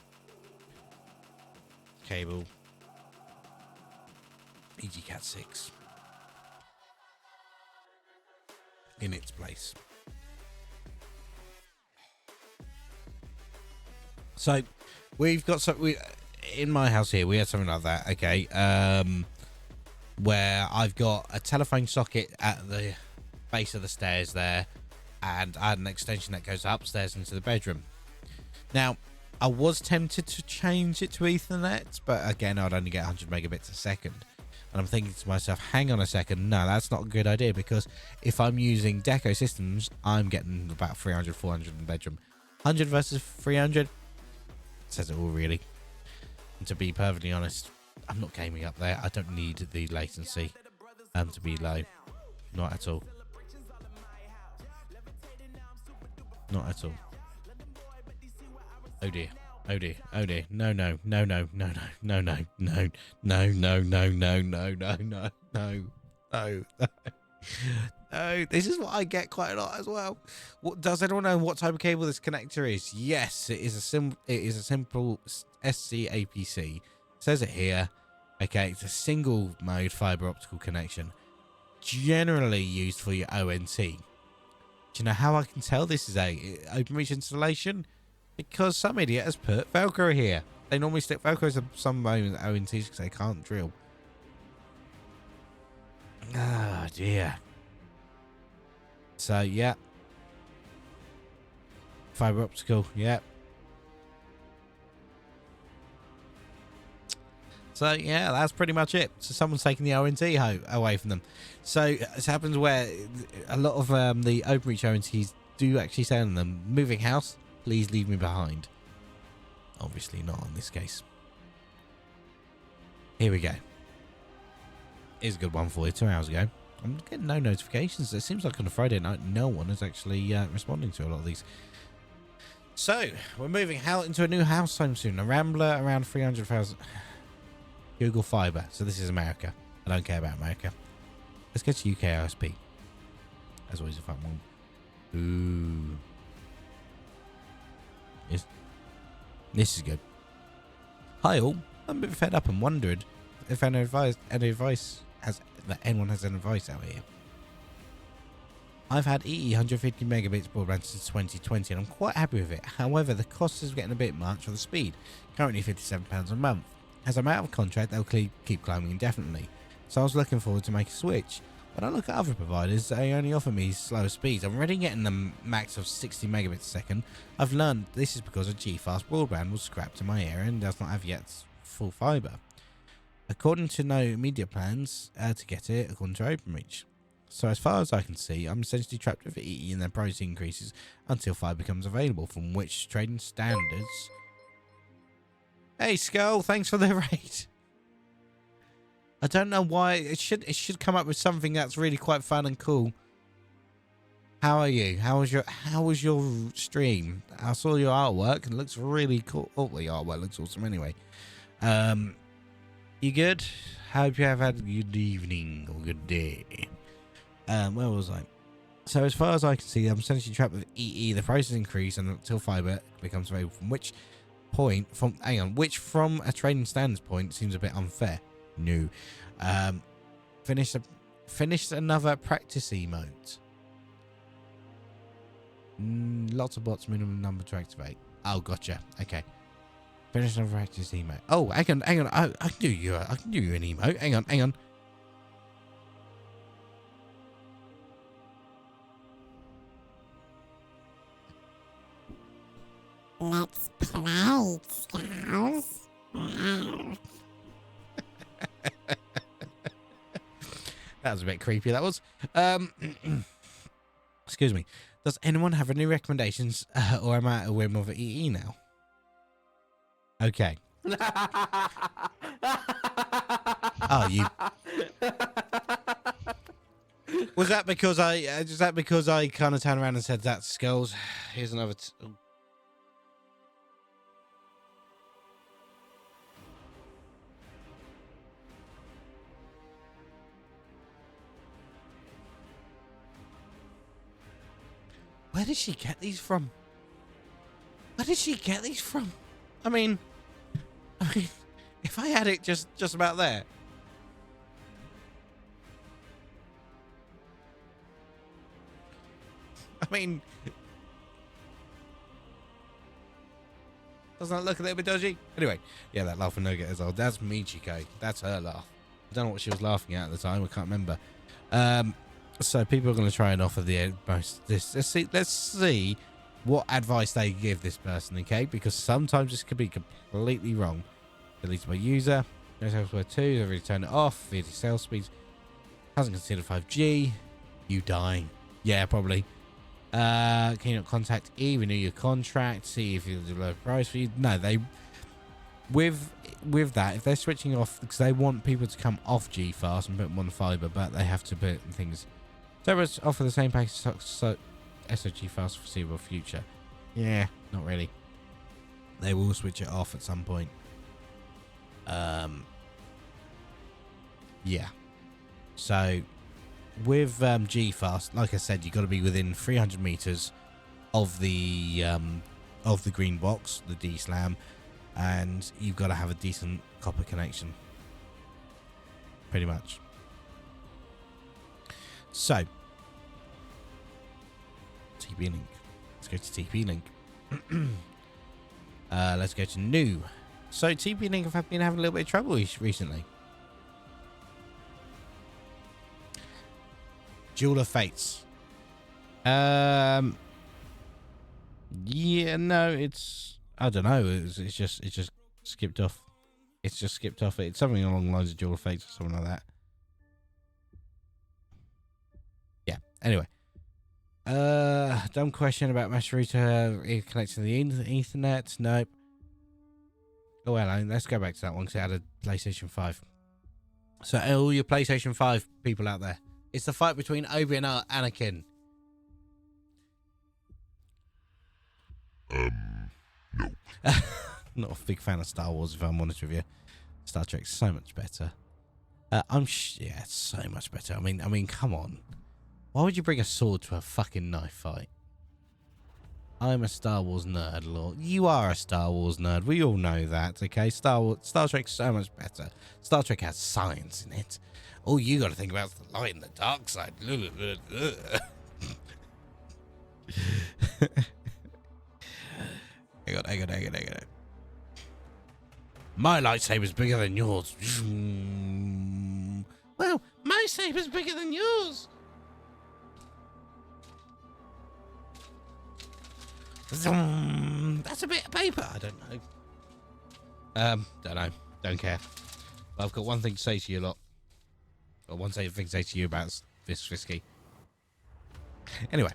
cable, e.g. Cat6, in its place? So we've got some. In my house here, we had something like that. Okay, where I've got a telephone socket at the base of the stairs there, and I had an extension that goes upstairs into the bedroom. Now, I was tempted to change it to Ethernet, but again, I'd only get 100 megabits a second. And I'm thinking to myself, hang on a second, no, that's not a good idea, because if I'm using Deco systems, I'm getting about 300, 400 in the bedroom. 100 versus 300 says it all, really. And to be perfectly honest, I'm not gaming up there. I don't need the latency to be low. Not at all. Not at all. Oh dear. Oh dear. Oh dear. No, no, no, no, no, no, no, no, no, no, no, no, no, no, no, no, no, no. No, this is what I get quite a lot as well. What, does anyone know what type of cable this connector is? Yes, it is a simple SCAPC. It says it here. Okay, it's a single mode fiber optical connection, generally used for your ONT. Do you know how I can tell this is a OpenReach installation? Because some idiot has put Velcro here. They normally stick Velcro to some ONTs because they can't drill. Ah, dear. So, yeah. Fiber optical, yeah. So, yeah, that's pretty much it. So, someone's taking the ONT away from them. So, it happens where a lot of the OpenReach ONTs do actually say on them, moving house, please leave me behind. Obviously not in this case. Here we go. Here's a good one for you. 2 hours ago. I'm getting no notifications. It seems like on a Friday night, no one is actually responding to a lot of these. So, we're moving out into a new house home soon. A Rambler, around 300,000. Google Fiber. So this is America. I don't care about America. Let's go to UK ISP. That's always a fun one. Ooh. This is good. Hi all. I'm a bit fed up and wondered if any advice that anyone has any advice out here. I've had EE 150 megabits broadband since 2020 and I'm quite happy with it. However, the cost is getting a bit much for the speed, currently £57 a month. As I'm out of contract, they'll keep climbing indefinitely. So I was looking forward to make a switch. When I look at other providers, they only offer me slower speeds. I'm already getting the max of 60 megabits a second. I've learned this is because of G-Fast broadband was scrapped in my area and does not have yet full fibre. According to no media plans to get it, according to OpenReach. So as far as I can see, I'm essentially trapped with EE and their price increases until fibre becomes available, from which trading standards... Hey Skull, thanks for the raid. I don't know why it should come up with something that's really quite fun and cool. How are you? How was your stream? I saw your artwork and it looks really cool. Oh, the artwork looks awesome anyway. You good? Hope you have had a good evening or good day. Where was I? So as far as I can see, I'm essentially trapped with EE. The prices increase until fibre becomes available. Which from a trading standards point seems a bit unfair. No. Finished another practice emote. Lots of bots, minimum number to activate. Oh, gotcha. Okay. Finish another practice emote. Oh, hang on. I can do you an emote. Hang on. Let's play, Skulls. That was a bit creepy, that was. Excuse me. Does anyone have any recommendations or am I at a whim of EE now? Okay. Oh, you... Was that because I kind of turned around and said that's Skulls? Here's another... Where did she get these from? I mean, if I had it just about there. I mean, doesn't that look a little bit dodgy? Anyway, yeah, that laughing nugget is old. That's Michiko. That's her laugh. I don't know what she was laughing at the time. I can't remember. So people are going to try and offer the most. Let's see what advice they give this person, okay? Because sometimes this could be completely wrong. Deleted by user. There's elsewhere too. They've already turned it off. VD sales speeds. Hasn't considered 5G. You dying? Yeah, probably. Can you not contact E? Renew your contract. See if you'll do low price for you. No, they. With that, if they're switching off because they want people to come off G-Fast and put them on fibre, but they have to put things. Servers offer the same package so SOG Fast foreseeable future. Yeah, not really. They will switch it off at some point. Yeah. So with G-Fast, like I said, you've got to be within 300 meters of the green box, the D-Slam, and you've got to have a decent copper connection. Pretty much. So, TP-Link. Let's go to TP-Link. Let's go to new. So, TP-Link have been having a little bit of trouble recently. Jewel of Fates. Yeah, no, it's... I don't know. It's just skipped off. It's just skipped off. It's something along the lines of Jewel of Fates or something like that. Yeah. Anyway. Dumb question about Master Router connecting to the Ethernet. Nope. Oh, well, let's go back to that one because it had a PlayStation 5. So, all your PlayStation 5 people out there, it's the fight between Obi and Anakin. No. Not a big fan of Star Wars, if I'm honest with you. Star Trek's so much better. Yeah, it's so much better. I mean, come on. Why would you bring a sword to a fucking knife fight? I'm a Star Wars nerd, Lord. You are a Star Wars nerd. We all know that, okay? Star Trek's so much better. Star Trek has science in it. All you got to think about is the light and the dark side. Hang on. My lightsaber's bigger than yours. Well, my saber's bigger than yours. That's a bit of paper. I don't know. Don't know. Don't care. But I've got one thing to say to you lot. Or one thing to say to you about this Fisky. Anyway.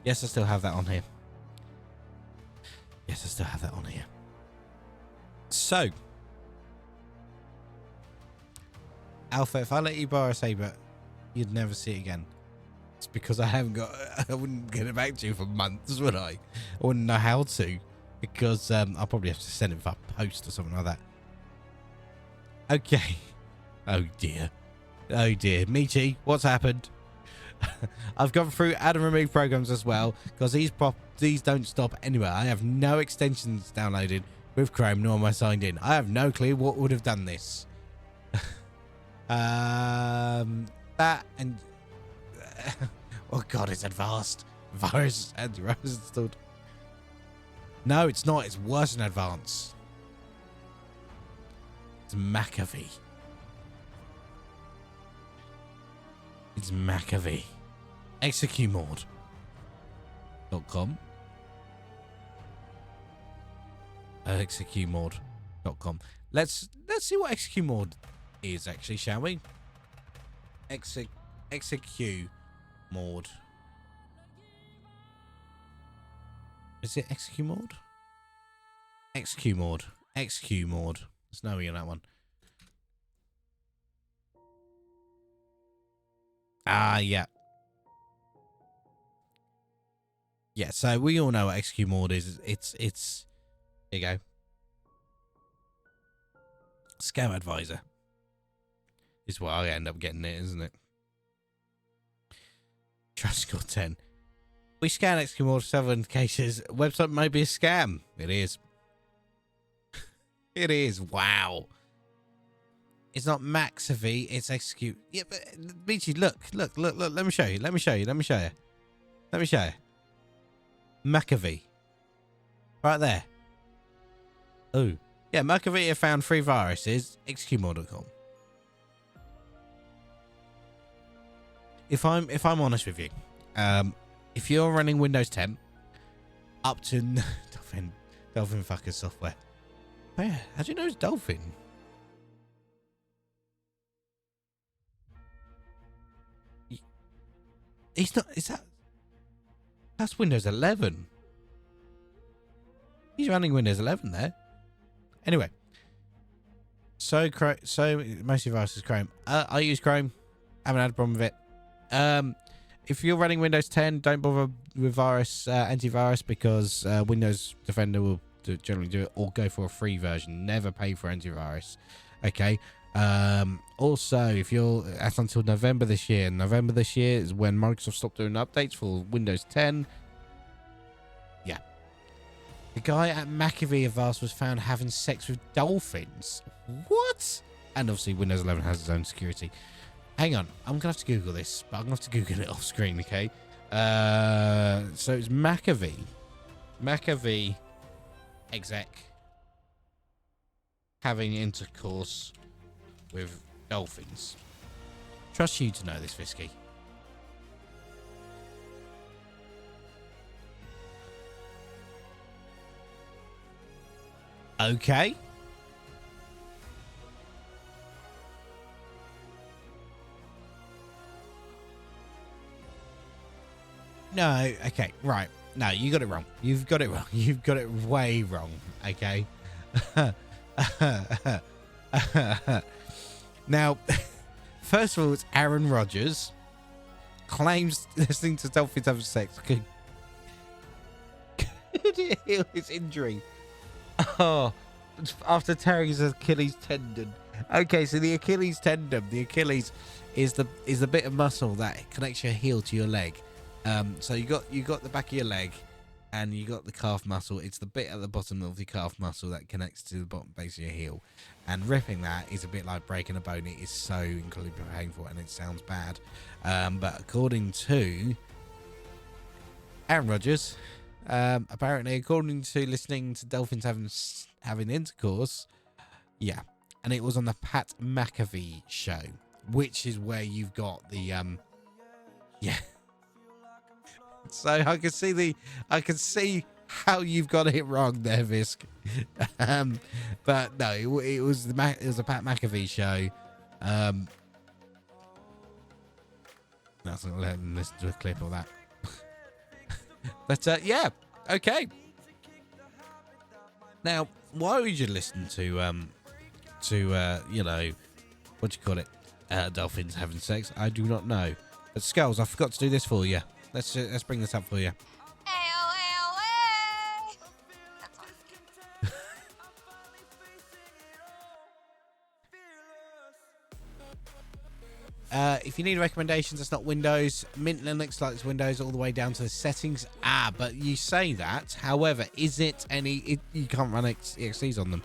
Yes, I still have that on here. So. Alpha, if I let you borrow a saber, you'd never see it again. It's because I wouldn't get it back to you for months, would I? I wouldn't know how to. Because I'll probably have to send it by post or something like that. Okay. Oh dear. Meaty, what's happened? I've gone through add and remove programs as well. Because these don't stop anywhere. I have no extensions downloaded with Chrome, nor am I signed in. I have no clue what would have done this. That and... oh god, it's advanced. Virus antivirus installed. No, it's not. It's worse than advanced. It's McAfee. Execumord.com. Execumord.com. Let's see what Execumord is actually, shall we? Execumord. Is it Execumord? Execumord. There's no E on that one. Yeah. Yeah, so we all know what Execumord is. It's here you go. Scam Advisor is what I end up getting it, isn't it? Trust score 10. We scan Execumord for several cases. Website may be a scam. It is. It is. Wow. It's not McAfee. It's Execute. Yeah, but Beachy, look. Let me show you. McAfee. Right there. Oh. Yeah, McAfee have found 3 viruses. Execumord.com. If I'm honest with you, if you're running Windows 10 up to Dolphin fucker software. Oh yeah, how do you know it's Dolphin? He's not. That's Windows 11. He's running Windows 11 there. Anyway, so mostly viruses Chrome. I use Chrome. Haven't had a problem with it. If you're running Windows 10, don't bother with antivirus because Windows Defender will generally do it, or go for a free version. Never pay for antivirus. Okay. Also, if that's until November this year. November this year is when Microsoft stopped doing updates for Windows 10. Yeah. The guy at McAfee Avast was found having sex with dolphins. What? And obviously Windows 11 has its own security. Hang on, I'm gonna have to Google this, but I'm gonna have to Google it off screen, okay? So it's McAfee exec having intercourse with dolphins. Trust you to know this, Fisky. Okay. No, okay, right. No, you got it wrong. You've got it wrong. You've got it way wrong, okay? Now, first of all, it's Aaron Rodgers claims listening to dolphins having sex could heal his injury. Oh, after tearing his Achilles tendon. Okay, so the Achilles tendon, the Achilles is the bit of muscle that connects your heel to your leg. So you got the back of your leg, and you got the calf muscle. It's the bit at the bottom of the calf muscle that connects to the bottom base of your heel. And ripping that is a bit like breaking a bone. It is so incredibly painful, and it sounds bad. But according to Aaron Rodgers, apparently, according to listening to dolphins having intercourse, yeah, and it was on the Pat McAfee show, which is where you've got the yeah. So I can see how you've got it wrong there, Visk. But no, it was a Pat McAfee show. That's not let them listen to a clip of that. But yeah, okay. Now, why would you listen to you know, what do you call it? Dolphins having sex? I do not know. But Skulls, I forgot to do this for you. Let's bring this up for you. That's all. If you need recommendations, it's not Windows. Mint Linux likes Windows all the way down to the settings. But you say that. However, is it any... you can't run EXEs on them.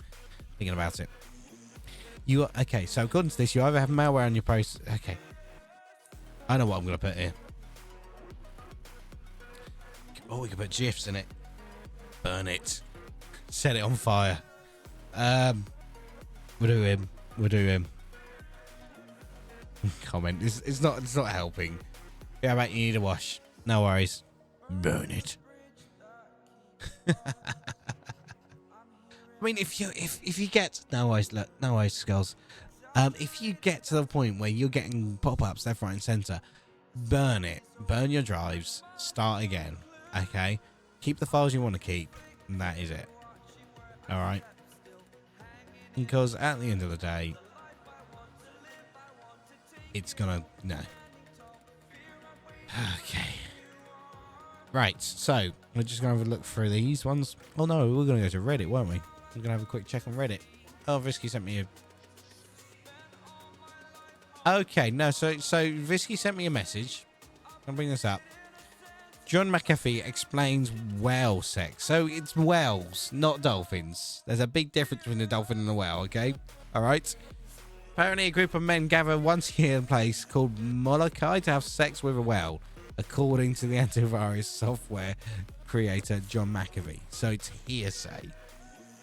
Thinking about it. Okay, so according to this, you either have malware on your post... Okay. I know what I'm going to put here. Oh, we can put GIFs in it. Burn it. Set it on fire. We'll do him. Comment. It's not helping. Yeah, mate, you need a wash. No worries. Burn it. I mean, if you get no worries, Skulls. If you get to the point where you're getting pop-ups left, right, and center, burn it. Burn your drives. Start again. Okay. Keep the files you want to keep, and that is it. All right. Because at the end of the day, it's gonna no. Okay. Right. So we're just gonna have a look through these ones. Oh no, we're gonna go to Reddit, weren't we? We're gonna have a quick check on Reddit. Oh, Visky sent me a. Okay. No. So Visky sent me a message. I'll bring this up. John McAfee explains whale sex. So it's whales, not dolphins. There's a big difference between a dolphin and a whale, okay? All right? Apparently, a group of men gather once a year in a place called Molokai to have sex with a whale, according to the antivirus software creator John McAfee. So it's hearsay.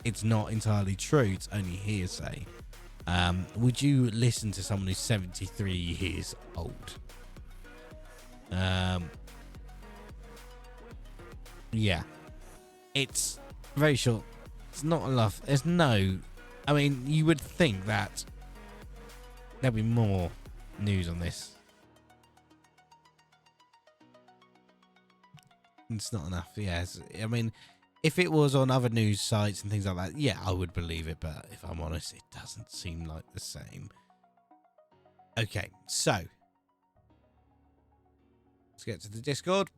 It's not entirely true. It's only hearsay. Would you listen to someone who's 73 years old? Yeah, it's very short. It's not enough. There's no... I mean, you would think that there'll be more news on this. It's not enough. Yes, I mean, if it was on other news sites and things like that, yeah, I would believe it. But if I'm honest, it doesn't seem like the same. Okay, so let's get to the Discord.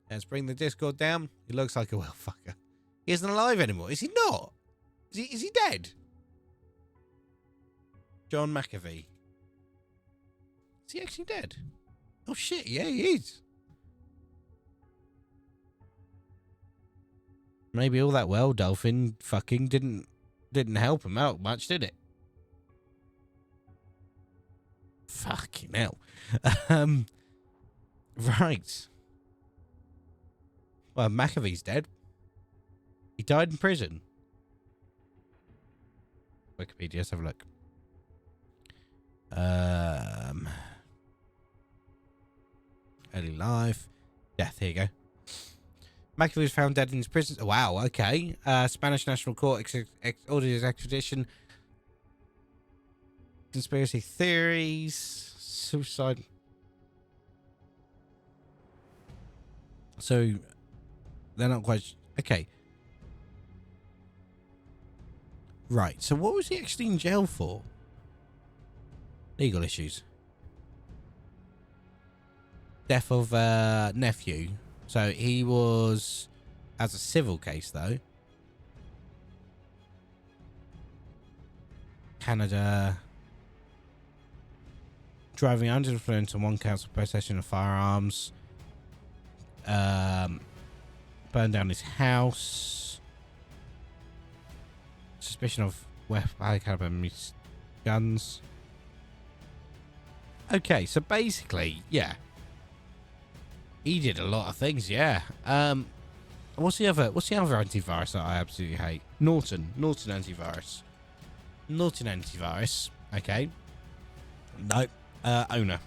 Let's bring the Discord down. He looks like a well fucker. He isn't alive anymore. Is he not? Is he dead? John McAfee. Is he actually dead? Oh shit, yeah, he is. Maybe all that well dolphin fucking didn't help him out much, did it? Fucking hell. Right. Well, McAfee's dead. He died in prison. Wikipedia, let's have a look. Early life. Death, here you go. McAfee was found dead in his prison. Wow, okay. Spanish National Court ordered his extradition. Conspiracy theories. Suicide. So... they're not quite... Okay. Right. So what was he actually in jail for? Legal issues. Death of nephew. So he was... as a civil case, though. Canada. Driving under influence on one council possession of firearms. Burn down his house. Suspicion of high caliber guns. Okay, so basically, yeah. He did a lot of things, yeah. What's the other antivirus that I absolutely hate? Norton antivirus. Norton antivirus. Okay. Nope. Owner.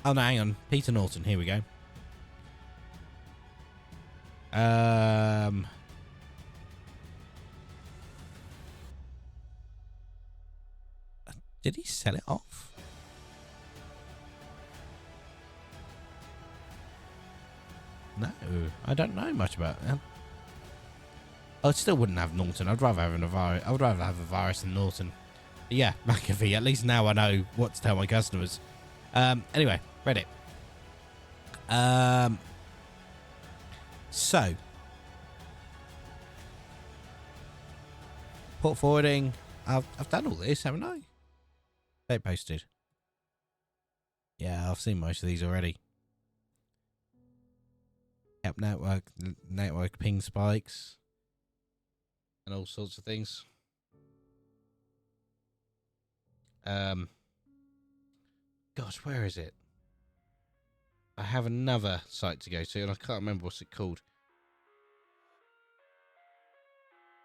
Oh no, hang on. Peter Norton. Here we go. Did he sell it off? No, I don't know much about that. I still wouldn't have Norton. I'd rather have a virus. I would rather have a virus than Norton. But yeah, McAfee. At least now I know what to tell my customers. Anyway, Reddit. So, port forwarding. I've done all this, haven't I? Date posted. Yeah, I've seen most of these already. Yep, network ping spikes and all sorts of things. Gosh, where is it? I have another site to go to, and I can't remember what's it called.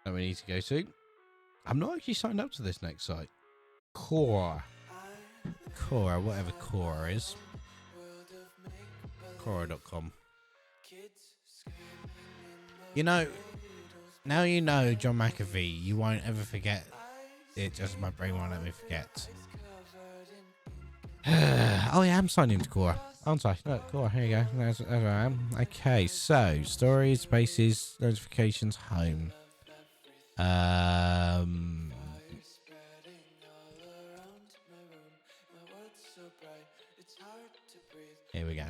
That we need to go to. I'm not actually signed up to this next site. Quora, whatever Quora is. Quora.com. You know, now you know John McAfee, you won't ever forget it, just my brain won't let me forget. Oh yeah, I'm signed into Quora, aren't I? Look, Quora, here you go. There's I am. Okay, so stories, spaces, notifications, home. Here we go.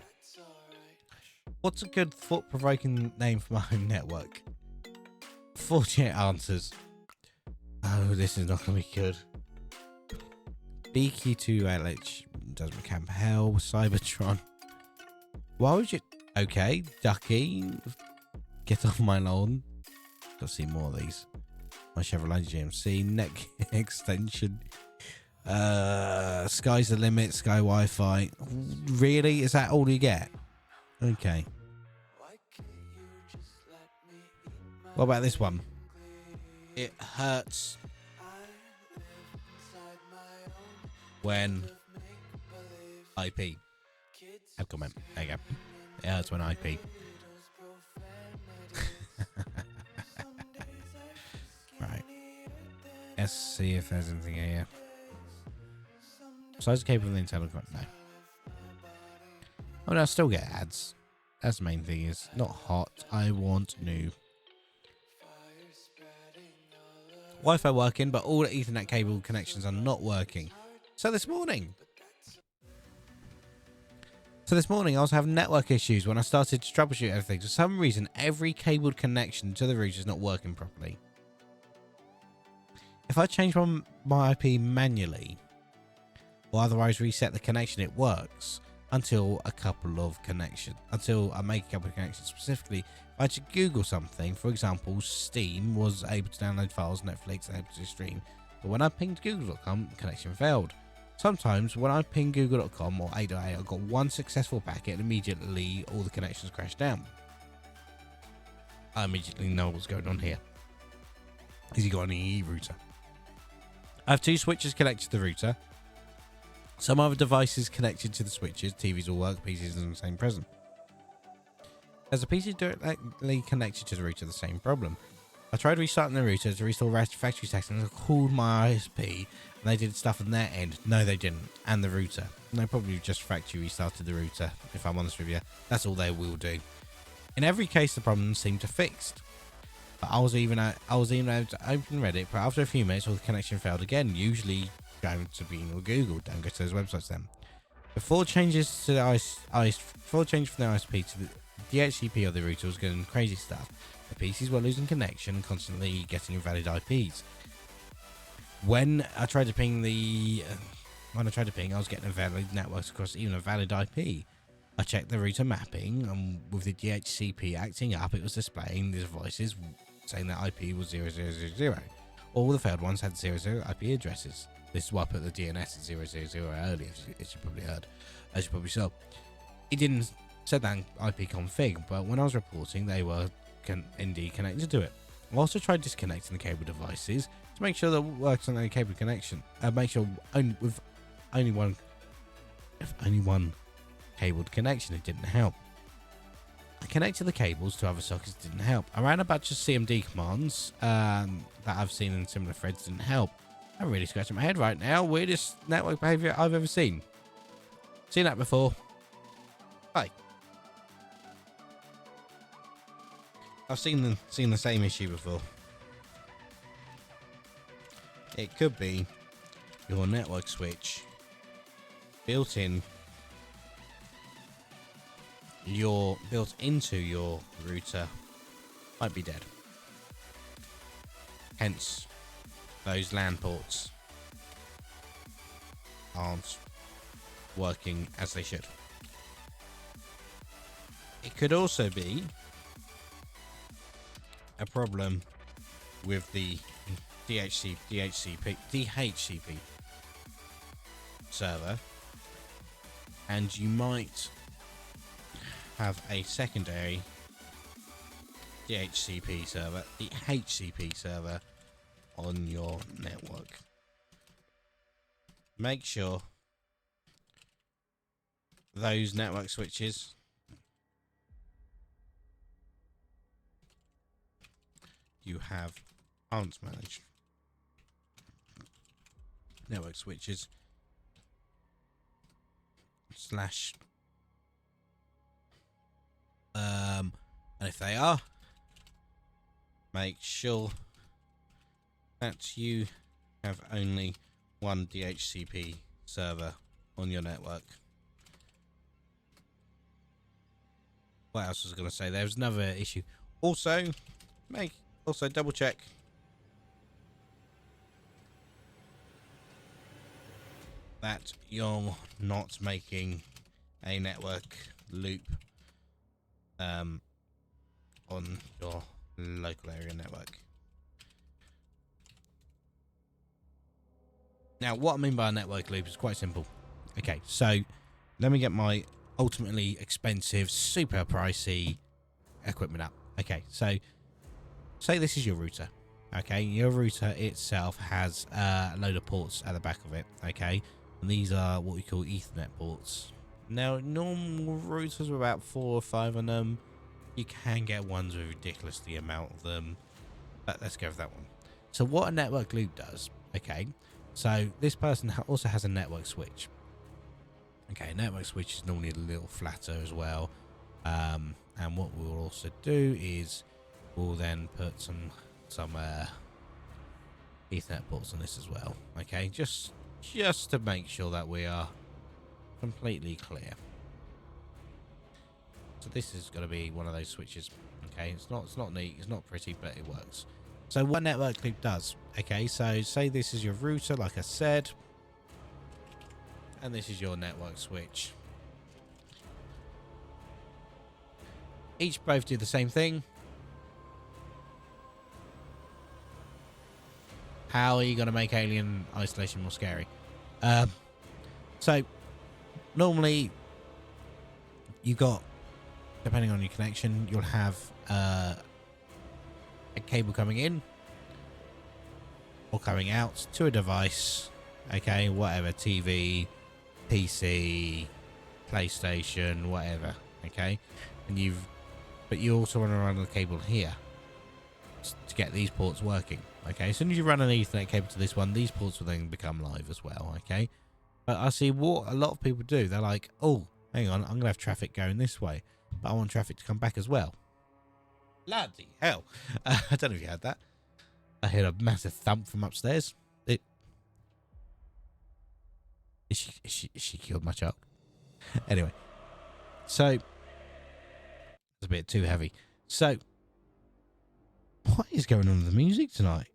What's a good thought-provoking name for my home network? 48 answers. Oh, this is not going to be good. BQ2LH does Camp Hell, Cybertron. Why would you... Okay, Ducky. Get off my lawn. Got to see more of these. My Chevrolet GMC. Neck extension. Sky's the limit. Sky Wi-Fi. Really? Is that all you get? Okay. What about this one? It hurts when IP. Have comment. There you go. It hurts when IP. Right. Let's see if there's anything here. Besides capable of the internal content, no. Oh no, I still get ads. That's the main thing, is not hot. I want new. Wi-Fi working, but all the Ethernet cable connections are not working. So this morning I was having network issues when I started to troubleshoot everything. For some reason, every cabled connection to the router is not working properly. If I change my IP manually, or otherwise reset the connection, it works until I make a couple of connections. Specifically, if I had to Google something, for example, Steam was able to download files, Netflix able to stream, but when I pinged google.com, the connection failed. Sometimes when I ping google.com or A.A, I got one successful packet and immediately all the connections crashed down. I immediately know what's going on here. Has he got an EE router? I have two switches connected to the router. Some other devices connected to the switches. TVs will work, PCs are the same present. As a PC directly connected to the router, the same problem. I tried restarting the router to restore factory settings. I called my ISP and they did stuff on their end. No, they didn't. And the router. They probably just factory restarted the router, if I'm honest with you. That's all they will do. In every case, the problem seemed to fixed. But I was even able to open Reddit, but after a few minutes, all the connection failed again. Usually going to Bing or Google. Don't go to those websites then. Before changes to the before change from the ISP to the DHCP of the router was getting crazy stuff. The PCs were losing connection and constantly getting invalid IPs. When I tried to ping, I was getting invalid networks across even a valid IP. I checked the router mapping, and with the DHCP acting up, it was displaying the devices saying that IP was 0000. All the failed ones had 00 IP addresses. This is why I put the DNS at 000 earlier, as you probably heard, as you probably saw. It didn't set that IP config, but when I was reporting, they were indeed connected to it. I also tried disconnecting the cable devices to make sure that it works on any cable connection. Make sure with only one cabled connection, it didn't help. I connected the cables to other sockets, didn't help. I ran a bunch of CMD commands that I've seen in similar threads, didn't help. I'm really scratching my head right now. Weirdest network behavior I've ever seen. Seen that before. Hi. I've seen the same issue before. It could be your network switch built into your router might be dead. Hence, those LAN ports aren't working as they should. It could also be a problem with the DHCP server, and you might have a secondary DHCP server on your network. Make sure those network switches you have aren't managed. Network switches slash and if they are, make sure that you have only one DHCP server on your network. What else was I going to say? There was another issue. Also double check that you're not making a network loop on your local area network. Now, what I mean by a network loop is quite simple. Okay, so let me get my ultimately expensive, super pricey equipment up. Okay, so say this is your router. Okay, your router itself has a load of ports at the back of it. Okay, and these are what we call Ethernet ports. Now, normal routers with about 4 or 5 on them. You can get ones with ridiculously amount of them, but let's go with that one. So what a network loop does, okay, so this person also has a network switch. Okay, network switch is normally a little flatter as well, and what we'll also do is we'll then put some Ethernet ports on this as well. Okay, just to make sure that we are completely clear. So this is going to be one of those switches. Okay, it's not neat, it's not pretty, but it works. So what network loop does, okay, so say this is your router, like I said, and this is your network switch. Each both do the same thing. How are you going to make alien isolation more scary? So normally you got, depending on your connection, you'll have a cable coming in or coming out to a device. Okay, whatever, TV, PC, PlayStation, whatever. Okay, and you also want to run the cable here to get these ports working. Okay, as soon as you run an Ethernet cable to this one, these ports will then become live as well. Okay, but I see what a lot of people do. They're like, oh, hang on, I'm gonna have traffic going this way, but I want traffic to come back as well. Bloody hell. I don't know if you heard that. I heard a massive thump from upstairs. Is she killed my child? Anyway, so it's a bit too heavy. So what is going on with the music tonight?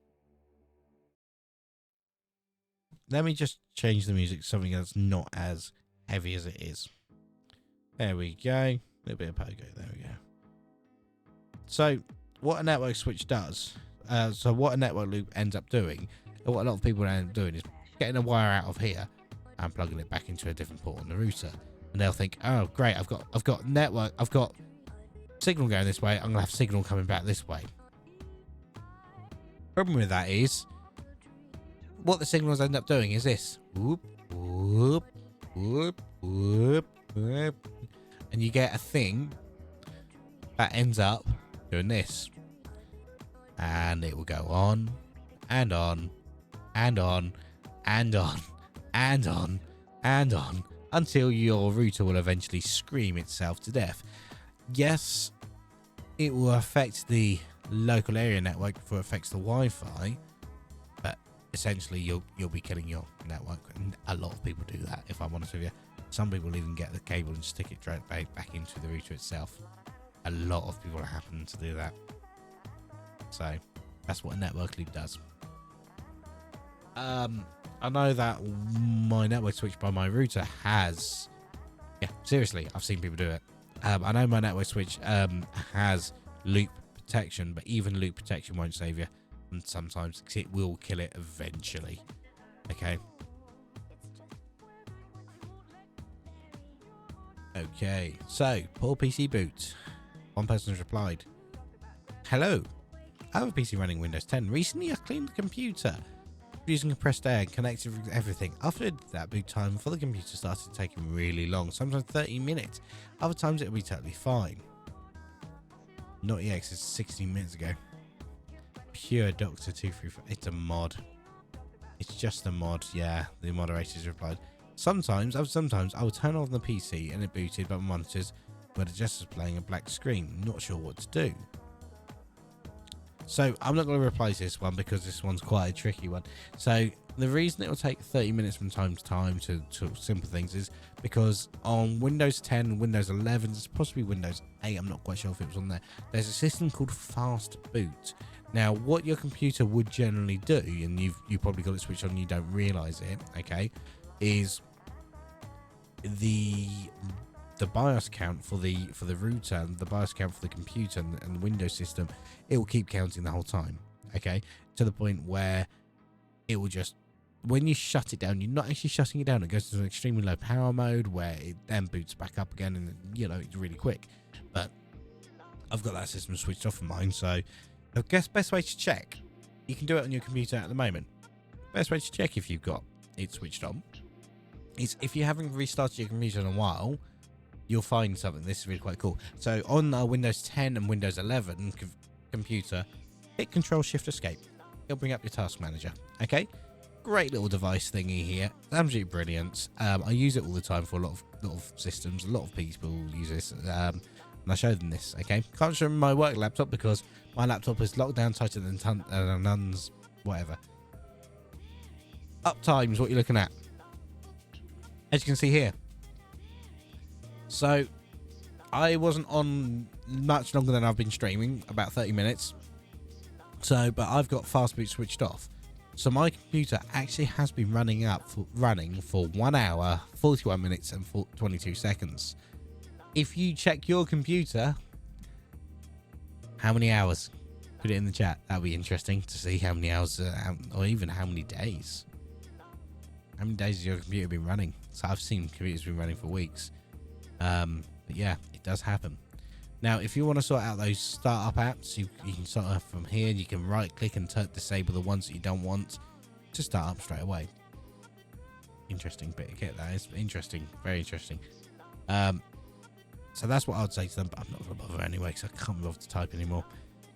Let me just change the music to something that's not as heavy as it is. There we go. A little bit of pogo. There we go. So what a network switch does, what a network loop ends up doing, and what a lot of people end up doing is getting a wire out of here and plugging it back into a different port on the router. And they'll think, oh great, I've got network, I've got signal going this way, I'm gonna have signal coming back this way. Problem with that is, what the signals end up doing is this. Whoop, whoop, whoop, whoop, whoop. And you get a thing that ends up doing this. And it will go on and on and on and on and on and on until your router will eventually scream itself to death. Yes, it will affect the local area network before it affects the Wi-Fi, but essentially you'll be killing your network, and a lot of people do that, if I'm honest with you. Some people even get the cable and stick it straight back into the router itself. A lot of people happen to do that. So that's what a network loop does. I know that my network switch by my router has, yeah, seriously, I've seen people do it. I know my network switch has loop protection, but even loop protection won't save you, and sometimes it will kill it eventually. Okay. Okay, so poor PC boot. One person has replied, "Hello, I have a PC running Windows 10. Recently I cleaned the computer using compressed air and connected everything. After that, boot time for the computer started taking really long, sometimes 30 minutes. Other times it'll be totally fine." Not EX is 16 minutes ago. Pure Doctor 235. It's a mod. It's just a mod. Yeah, the moderators replied. Sometimes I will turn on the PC and it booted, but monitors but it just is playing a black screen. Not sure what to do. So I'm not going to replace this one because this one's quite a tricky one. So the reason it will take 30 minutes from time to time to simple things is because on Windows 10, Windows 11, it's possibly Windows 8, I'm not quite sure if it was on there, there's a system called Fast Boot. Now what your computer would generally do, and you've probably got it switched on and you don't realize it, okay, is the BIOS count for the router and the BIOS count for the computer and the Windows system, it will keep counting the whole time, okay, to the point where it will just, when you shut it down, you're not actually shutting it down, it goes to an extremely low power mode where it then boots back up again, and you know, it's really quick. But I've got that system switched off of mine, so I guess best way to check, you can do it on your computer at the moment. Best way to check if you've got it switched on is if you haven't restarted your computer in a while, you'll find something. This is really quite cool. So on Windows 10 and Windows 11 computer, hit Control-Shift-Escape. It'll bring up your task manager. Okay, great little device thingy here. It's absolutely brilliant. I use it all the time for a lot of systems. A lot of people use this, and I show them this. Okay, can't show them my work laptop because my laptop is locked down tighter than a nun's whatever. Uptime is what you're looking at, as you can see here. So I wasn't on much longer than I've been streaming, about 30 minutes. So, but I've got Fast Boot switched off. So my computer actually has been running for 1 hour, 41 minutes and 22 seconds. If you check your computer, how many hours? Put it in the chat. That'd be interesting to see how many hours, or even how many days. How many days has your computer been running? So I've seen computers been running for weeks. But yeah, it does happen. Now, if you want to sort out those startup apps, you can start off from here. You can right click and disable the ones that you don't want to start up straight away. Interesting bit of kit, that is interesting, very interesting. So that's what I would say to them, but I'm not going to bother anyway because I can't be bothered to type anymore.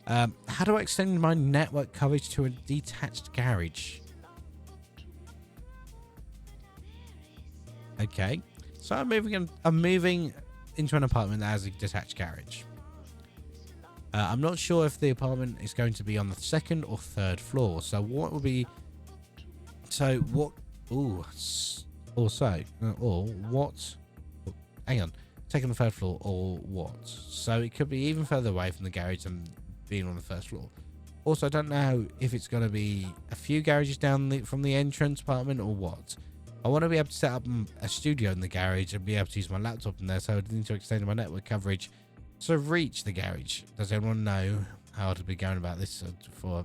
How do I extend my network coverage to a detached garage? Okay, so I'm moving into an apartment that has a detached garage. I'm not sure if the apartment is going to be on the second or third floor. So what would be? So what? Ooh, also, or what? Hang on, second or third floor, or what? So it could be even further away from the garage than being on the first floor. Also, I don't know if it's going to be a few garages down from the entrance apartment or what. I want to be able to set up a studio in the garage and be able to use my laptop in there, so I need to extend my network coverage to reach the garage. Does anyone know how to be going about this or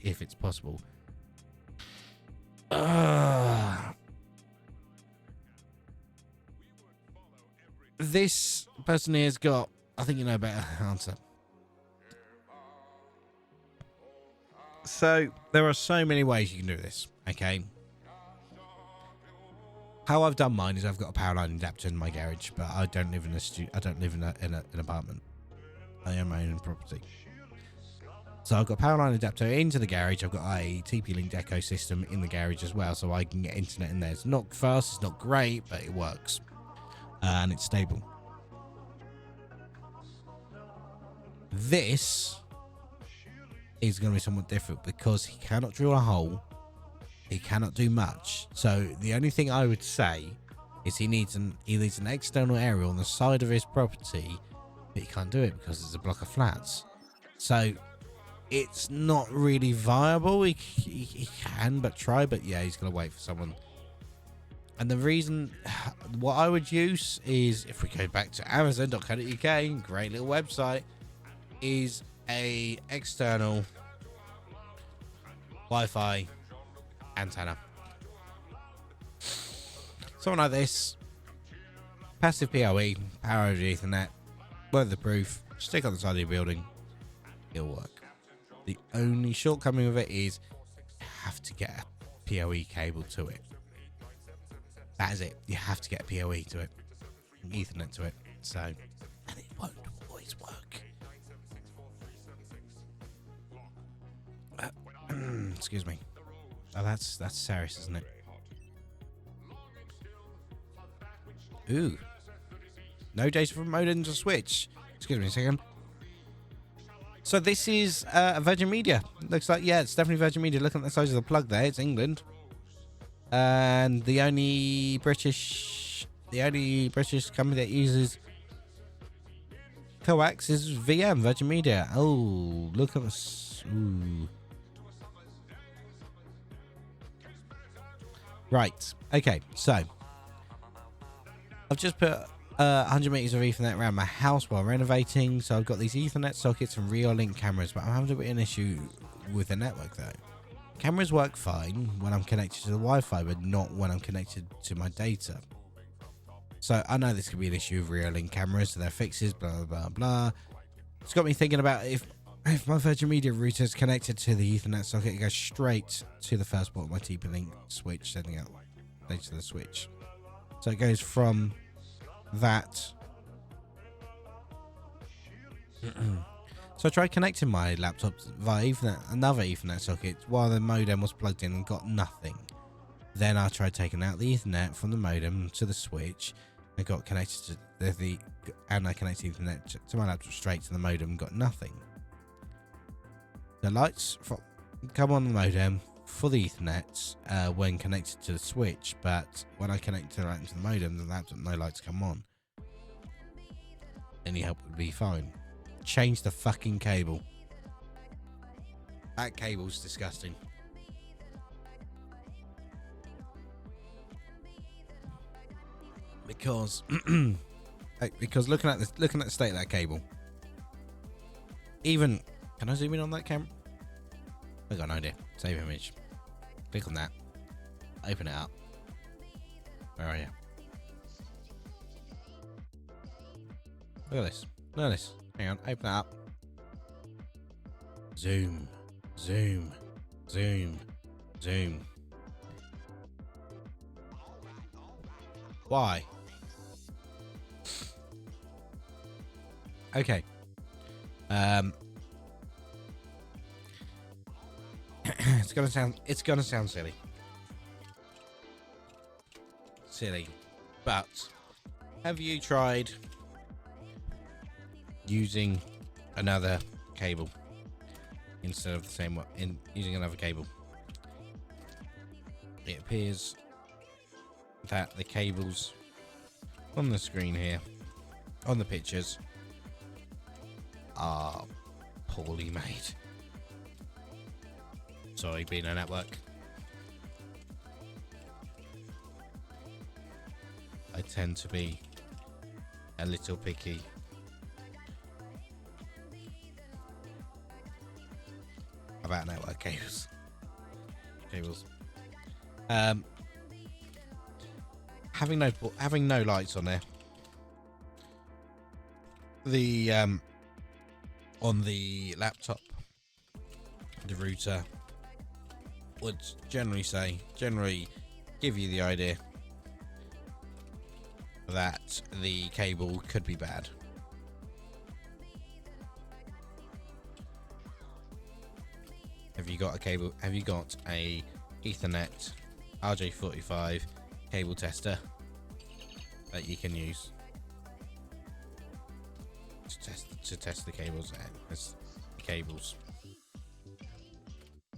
if it's possible? This person here's got, I think you know a better answer. So there are so many ways you can do this, okay? How I've done mine is I've got a power line adapter in my garage, but I don't live in I don't live in an apartment. I own my own property. So I've got a power line adapter into the garage. I've got a TP-Link Deco system in the garage as well, so I can get internet in there. It's not fast, it's not great, but it works. And it's stable. This is going to be somewhat different because he cannot drill a hole. He cannot do much. So the only thing I would say is he needs an external area on the side of his property, but he can't do it because it's a block of flats. So it's not really viable. He can but try, but yeah, he's going to wait for someone. And the reason, what I would use is, if we go back to Amazon.co.uk, great little website, is a external Wi-Fi antenna. Something like this, passive PoE, power over Ethernet, weatherproof, stick on the side of your building, it'll work. The only shortcoming of it is you have to get a PoE cable to it. That is it. You have to get a PoE to it, Ethernet to it. So, and it won't always work. Excuse me. Oh, that's serious, isn't it? Ooh. No data from modem to switch. Excuse me a second. So this is Virgin Media. Looks like, yeah, it's definitely Virgin Media. Looking at the size of the plug there, it's England. And the only British company that uses coax is Virgin Media. Oh, look at this. Ooh. Right. Okay. So I've just put 100 meters of Ethernet around my house while renovating. So I've got these Ethernet sockets and Reolink cameras, but I'm having a bit of an issue with the network though. Cameras work fine when I'm connected to the Wi-Fi, but not when I'm connected to my data. So I know this could be an issue with Reolink cameras, so they're fixes, blah, blah, blah, blah. It's got me thinking about if my Virgin Media router is connected to the Ethernet socket, it goes straight to the first port of my TP-Link switch, sending out data to the switch. So it goes from that. So I tried connecting my laptop via Ethernet, another Ethernet socket, while the modem was plugged in and got nothing. Then I tried taking out the Ethernet from the modem to the switch and got connected to and I connected Ethernet to my laptop straight to the modem and got nothing. The lights come on the modem for the Ethernet when connected to the switch, but when I connect to the modem, the laptop, no lights come on. Any help would be fine. Change the fucking cable. That cable's disgusting. Because looking at the state of that cable, even, can I zoom in on that camera? I got no idea. Save image. Click on that. Open it up. Where are you? Look at this. Look at this. Hang on. Open it up. Zoom. Zoom. Zoom. Zoom. Why? Okay. It's gonna sound silly, but have you tried using another cable instead of the same one? Using another cable, it appears that the cables on the screen here, on the pictures, are poorly made. Sorry, being a network. I tend to be a little picky. About network cables. Having no lights on there. The on the laptop, the router would generally give you the idea that the cable could be bad. Have you got a cable? Have you got a Ethernet RJ45 cable tester that you can use to test the cables?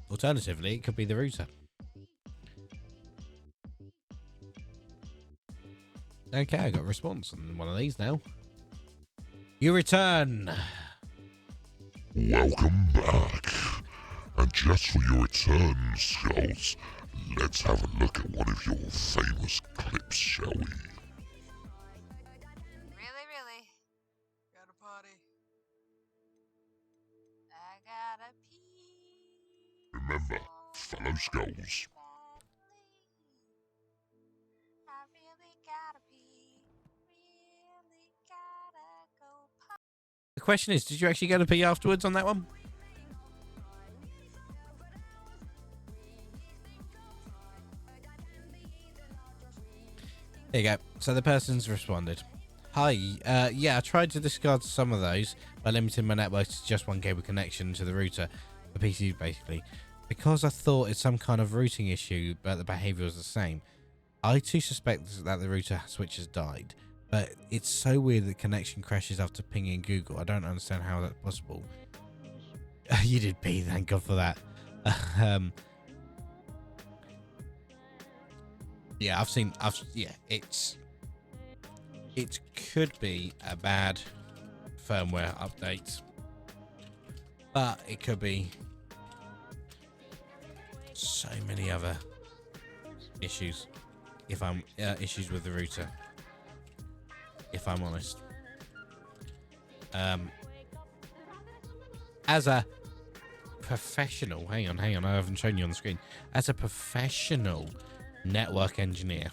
Alternatively, it could be the router. Okay, I got a response on one of these now. You return. Welcome back. And just for your return, Skulls, let's have a look at one of your famous clips, shall we? Really? Gotta potty. I gotta pee. Remember, fellow Skulls, I really gotta pee. Really gotta go potty. The question is, did you actually go to pee afterwards on that one? There you go. So the person's responded. Hi, yeah, I tried to discard some of those by limiting my network to just one cable connection to the router, the PC basically, because I thought it's some kind of routing issue, but the behavior was the same. I too suspect that the router switch has died, but it's so weird that connection crashes after pinging Google. I don't understand how that's possible. You did pee, thank God for that. Yeah, it could be a bad firmware update, but it could be so many other issues. Issues with the router, if I'm honest. As a professional, hang on, I haven't shown you on the screen. As a professional network engineer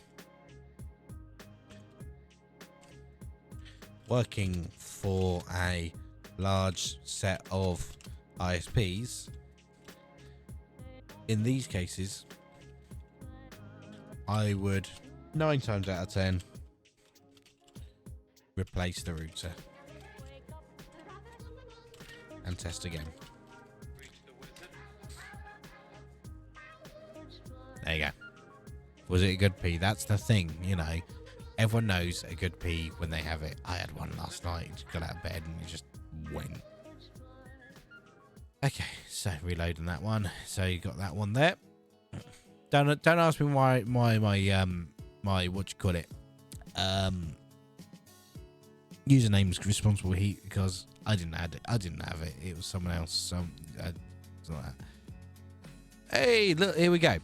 working for a large set of ISPs, in these cases I would 9 times out of 10 replace the router and test again. There you go. Was it a good pee? That's the thing, you know. Everyone knows a good pee when they have it. I had one last night. Just got out of bed and it just went. Okay, so reloading that one. So you got that one there. Don't ask me why my what you call it username's responsible heat, because I didn't have it. It was someone else. Hey, look, here we go.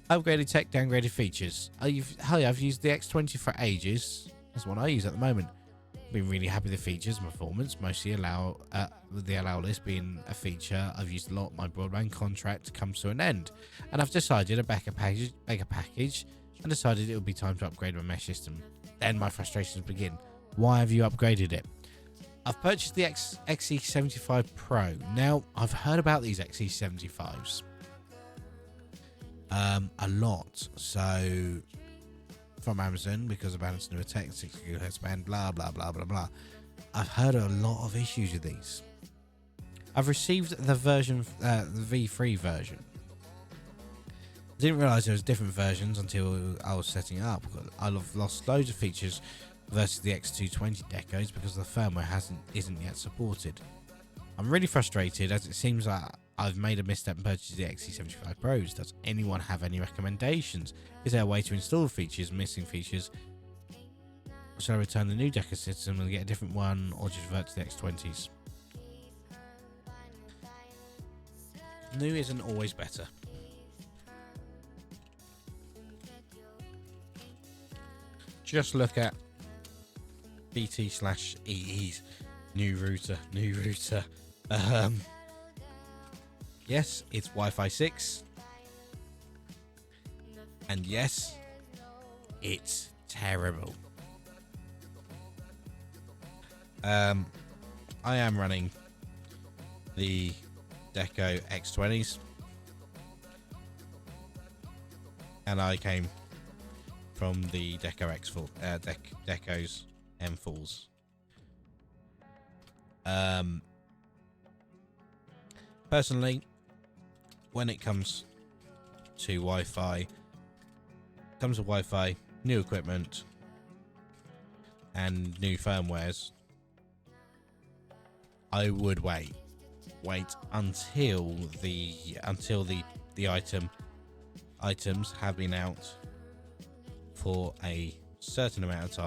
Upgraded tech, downgraded features. I've used the X20 for ages. That's what I use at the moment. Been really happy with the features and performance. Mostly with the allow list being a feature I've used a lot. My broadband contract comes to an end, and I've decided a backup package, and decided it would be time to upgrade my mesh system. Then my frustrations begin. Why have you upgraded it? I've purchased the XE75 Pro. Now, I've heard about these XE75s a lot. So, from Amazon, because of Amazon's newer tech, 6 GHz band, blah, blah, blah, blah, blah. I've heard a lot of issues with these. I've received the V3 version. I didn't realise there was different versions until I was setting it up. I've lost loads of features versus the X220 decos because the firmware isn't yet supported. I'm really frustrated, as it seems like I've made a misstep and purchased the XE75 Pros. Does anyone have any recommendations? Is there a way to install features, missing features? Shall I return the new deco system and get a different one, or just revert to the X20s? New isn't always better. just look at BT/EE's new router. Yes, it's Wi-Fi 6. And yes, it's terrible. I am running the Deco X20s. And I came from the Deco Deco's M4s. Personally, when it comes to Wi-Fi, new equipment, and new firmwares, I would wait until the items have been out for a certain amount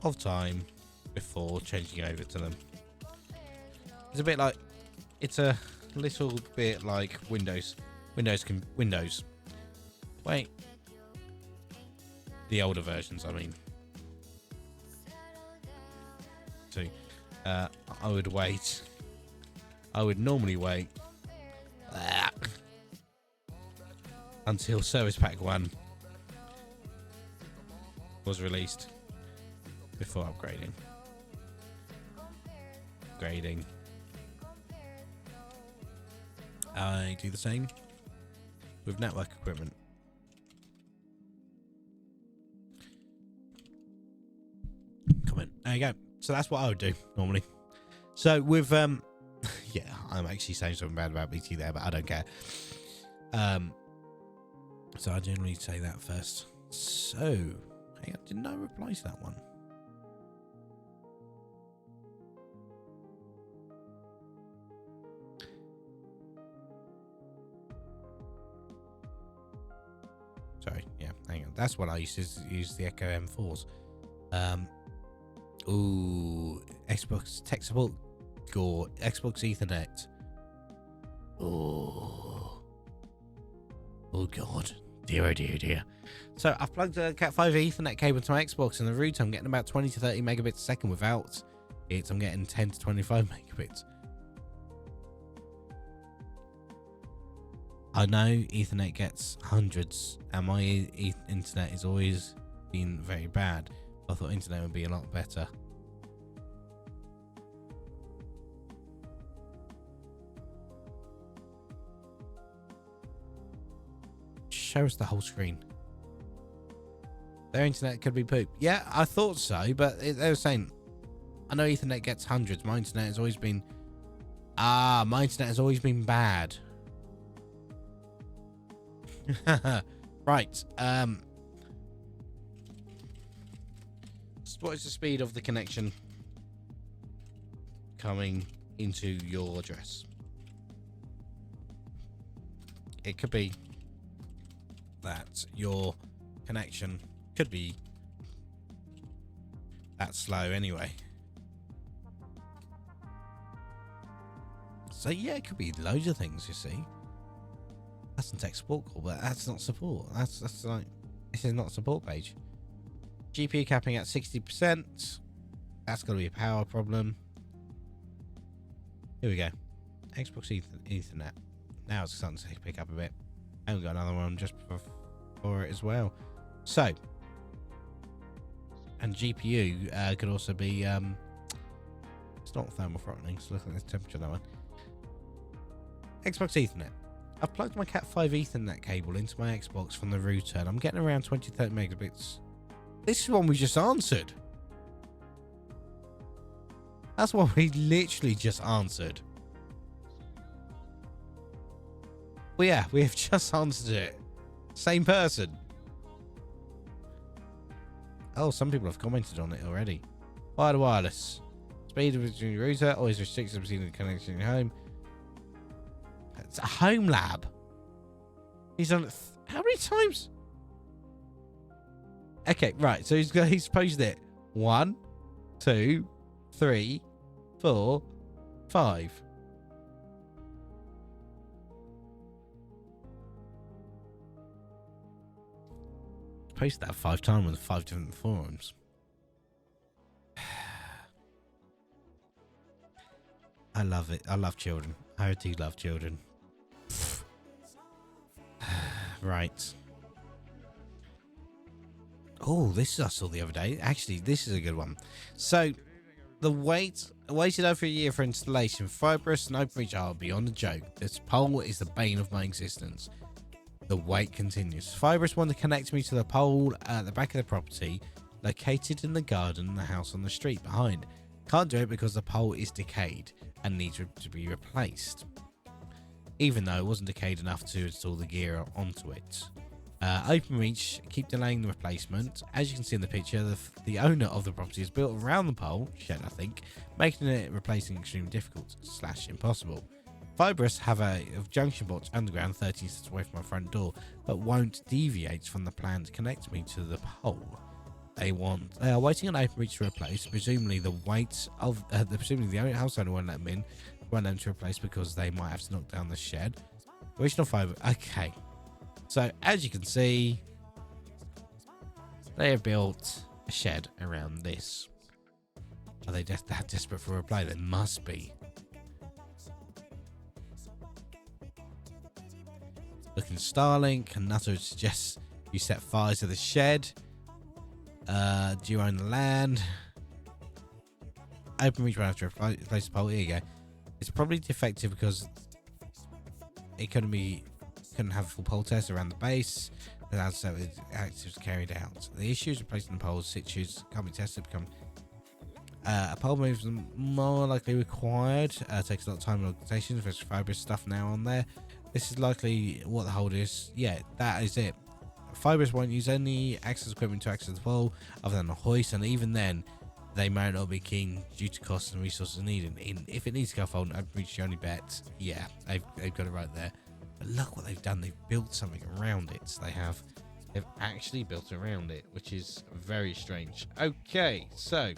of time before changing over to them. It's a little bit like Windows. Wait. The older versions, I mean. So, I would normally wait until Service Pack 1 was released before upgrading. I do the same with network equipment. Comment. There you go. So that's what I would do normally. So with yeah, I'm actually saying something bad about BT there, but I don't care. So I generally say that first. So hang on, didn't I reply to that one? Sorry, yeah, hang on. That's what I used to use, the Echo M4s. Ooh, Xbox tech support, or Xbox Ethernet. Oh God, dear. So I've plugged a Cat5 Ethernet cable to my Xbox, and the router I'm getting about 20 to 30 megabits a second. Without it, I'm getting 10 to 25 megabits. I know Ethernet gets hundreds, and my internet has always been very bad. I thought internet would be a lot better. Show us the whole screen. Their internet could be poop. Yeah, I thought so, but they were saying, I know Ethernet gets hundreds. My internet has always been... my internet has always been bad. Right. What is the speed of the connection coming into your address? It could be that your connection could be that slow anyway. So yeah, it could be loads of things, you see. That's a tech support call, but that's not support. That's like, this is not a support page. GPU capping at 60%. That's got to be a power problem. Here we go. Xbox Ethernet. Now it's starting to pick up a bit. And we've got another one just for it as well. So, and GPU could also be it's not thermal throttling, so look at the temperature on that one. Xbox Ethernet. I've plugged my Cat5 Ethernet cable into my Xbox from the router, and I'm getting around 20-30 megabits. This is one we just answered. That's what we literally just answered. Well, yeah, we have just answered it. Same person. Oh, some people have commented on it already. Wired wireless. Speed of the router always restricted between the connection at home. It's a home lab. He's done it. How many times? Okay, right. So he's posted it 1, 2, 3, 4, 5. posted that 5 times with 5 different forums. I love it. I love children. I do love children. Right. Oh, this I saw the other day. Actually, this is a good one. So, the waited over a year for installation. Fibrous and open reach are beyond a joke. This pole is the bane of my existence. The wait continues. Fibrous want to connect me to the pole at the back of the property, located in the garden and the house on the street behind. Can't do it because the pole is decayed and needs to be replaced. Even though it wasn't decayed enough to install the gear onto it. OpenReach keep delaying the replacement. As you can see in the picture, the owner of the property is built around the pole, shed I think, making it replacing extremely difficult / impossible. Fibrous have a junction box underground 13 steps away from my front door, but won't deviate from the plan to connect me to the pole. They are waiting on OpenReach to replace. Presumably the house owner won't let them in, want them to replace because they might have to knock down the shed. Original fibre. Okay. So, as you can see, they have built a shed around this. Are they that desperate for a reply? They must be. Looking Starlink, and Nutter suggests you set fire to the shed. Do you own the land? OpenReach will have to replace the pole. Here you go. It's probably defective because it couldn't have a full pole test around the base, and that's how it actives carried out. The issues replacing the poles, situes can't be tested. A pole move is more likely required. Takes a lot of time and organization. There's fibrous stuff now on there. This is likely what the hold is. Yeah, that is it. Fibrous won't use any access equipment to access the pole other than a hoist, and even then, they may not be keen due to costs and resources needed. If it needs scaffolding, I'd reach your only bet. Yeah, they've got it right there. But look what they've done. They've built something around it. They've actually built around it, which is very strange. Okay, so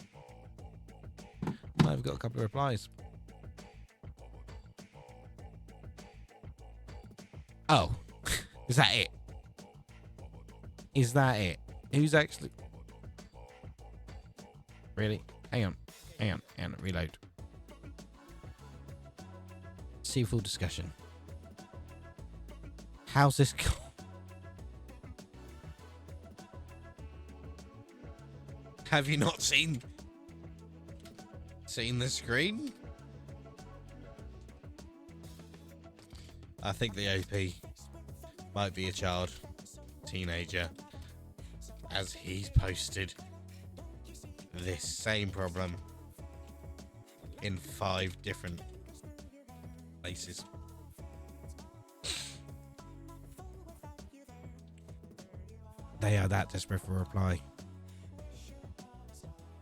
I've got a couple of replies. Oh, is that it? Is that it? Who's actually... Really? Hang on, reload. See full discussion. How's this go? Have you not seen the screen? I think the OP might be a child, teenager, as he's posted this same problem in 5 different places. They are that desperate for a reply.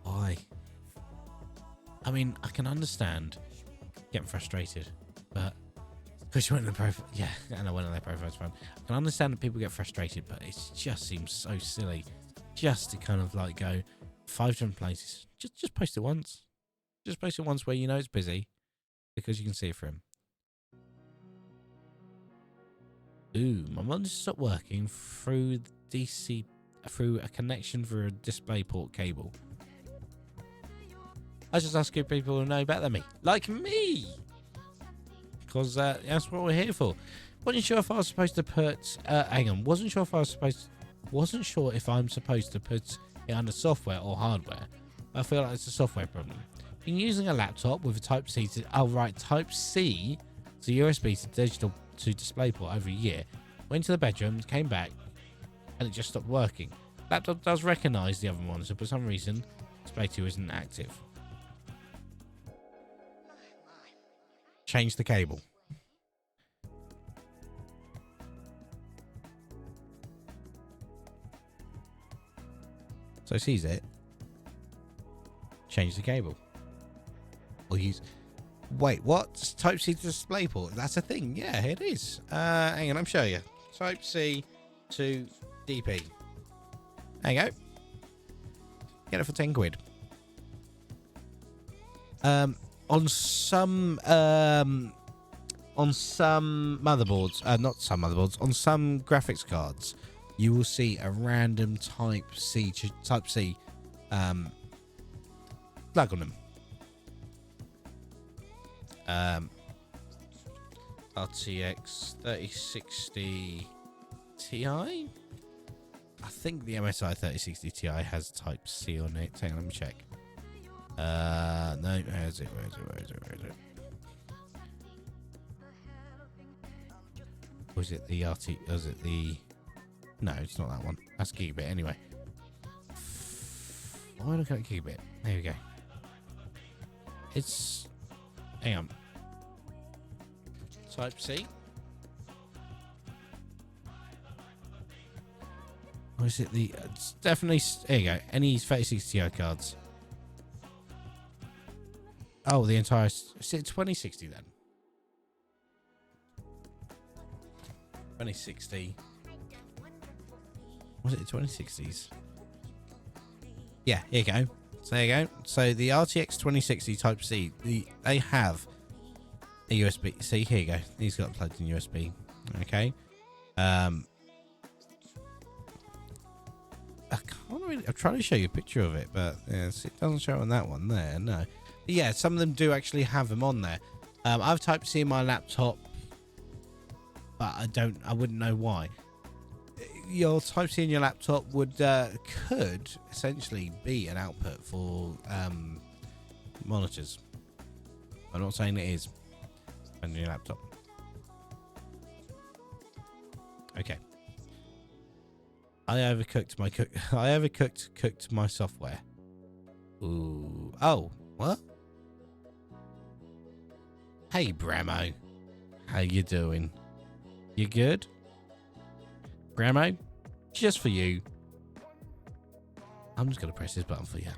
Why? I mean, I can understand getting frustrated, but because you went in the profile, yeah, and I went on their profile, it's fine. I can understand that people get frustrated, but it just seems so silly, just to kind of like go 5 different places. Just post it once. Just post it once where you know it's busy, because you can see it for him. Ooh, my mum just stopped working through a connection for a DisplayPort cable. I just ask if people who know better than me, like me, because that's what we're here for. Wasn't sure if I was supposed to put. Hang on, wasn't sure if I'm supposed to put it under software or hardware. I feel like it's a software problem. Been using a laptop with a Type C to Type C to USB to digital to DisplayPort over a year. Went to the bedroom, came back, and it just stopped working. Laptop does recognise the other monitor, but for some reason, Display 2 isn't active. Change the cable. So sees it. Change the cable. Or use... Wait, what? Type C to DisplayPort? That's a thing. Yeah, it is. Hang on, I'm showing you. Type C to DP. There you go. Get it for 10 quid. On some motherboards, not some motherboards, on some graphics cards, you will see a random Type C plug on them. RTX 3060 Ti. I think the MSI 3060 Ti has Type C on it. Hang on, let me check. No, where is it? Was it the RT? Was it the? No, it's not that one. That's Gigabit anyway. Why am I looking at Gigabit? There we go. It's. Hang on. Type C. Or is it the? It's definitely. There you go. Any 3060 Ti cards. Oh, the entire. Is it 2060 then? 2060. Was it 2060s? Yeah, here you go. So there you go. So the RTX 2060 Type C, they have a USB. See, here you go. These got plugged in USB. Okay. I can't really. I'm trying to show you a picture of it, but yes, it doesn't show on that one there. No. But yeah, some of them do actually have them on there. I've Type C in my laptop, but I wouldn't know why. Your Type C in your laptop could essentially be an output for monitors. I'm not saying it is on your laptop. Okay. I overcooked my software. Ooh. Oh, what? Hey, Bramo. How you doing? You good? Bramo? Just for you. I'm just going to press this button for you.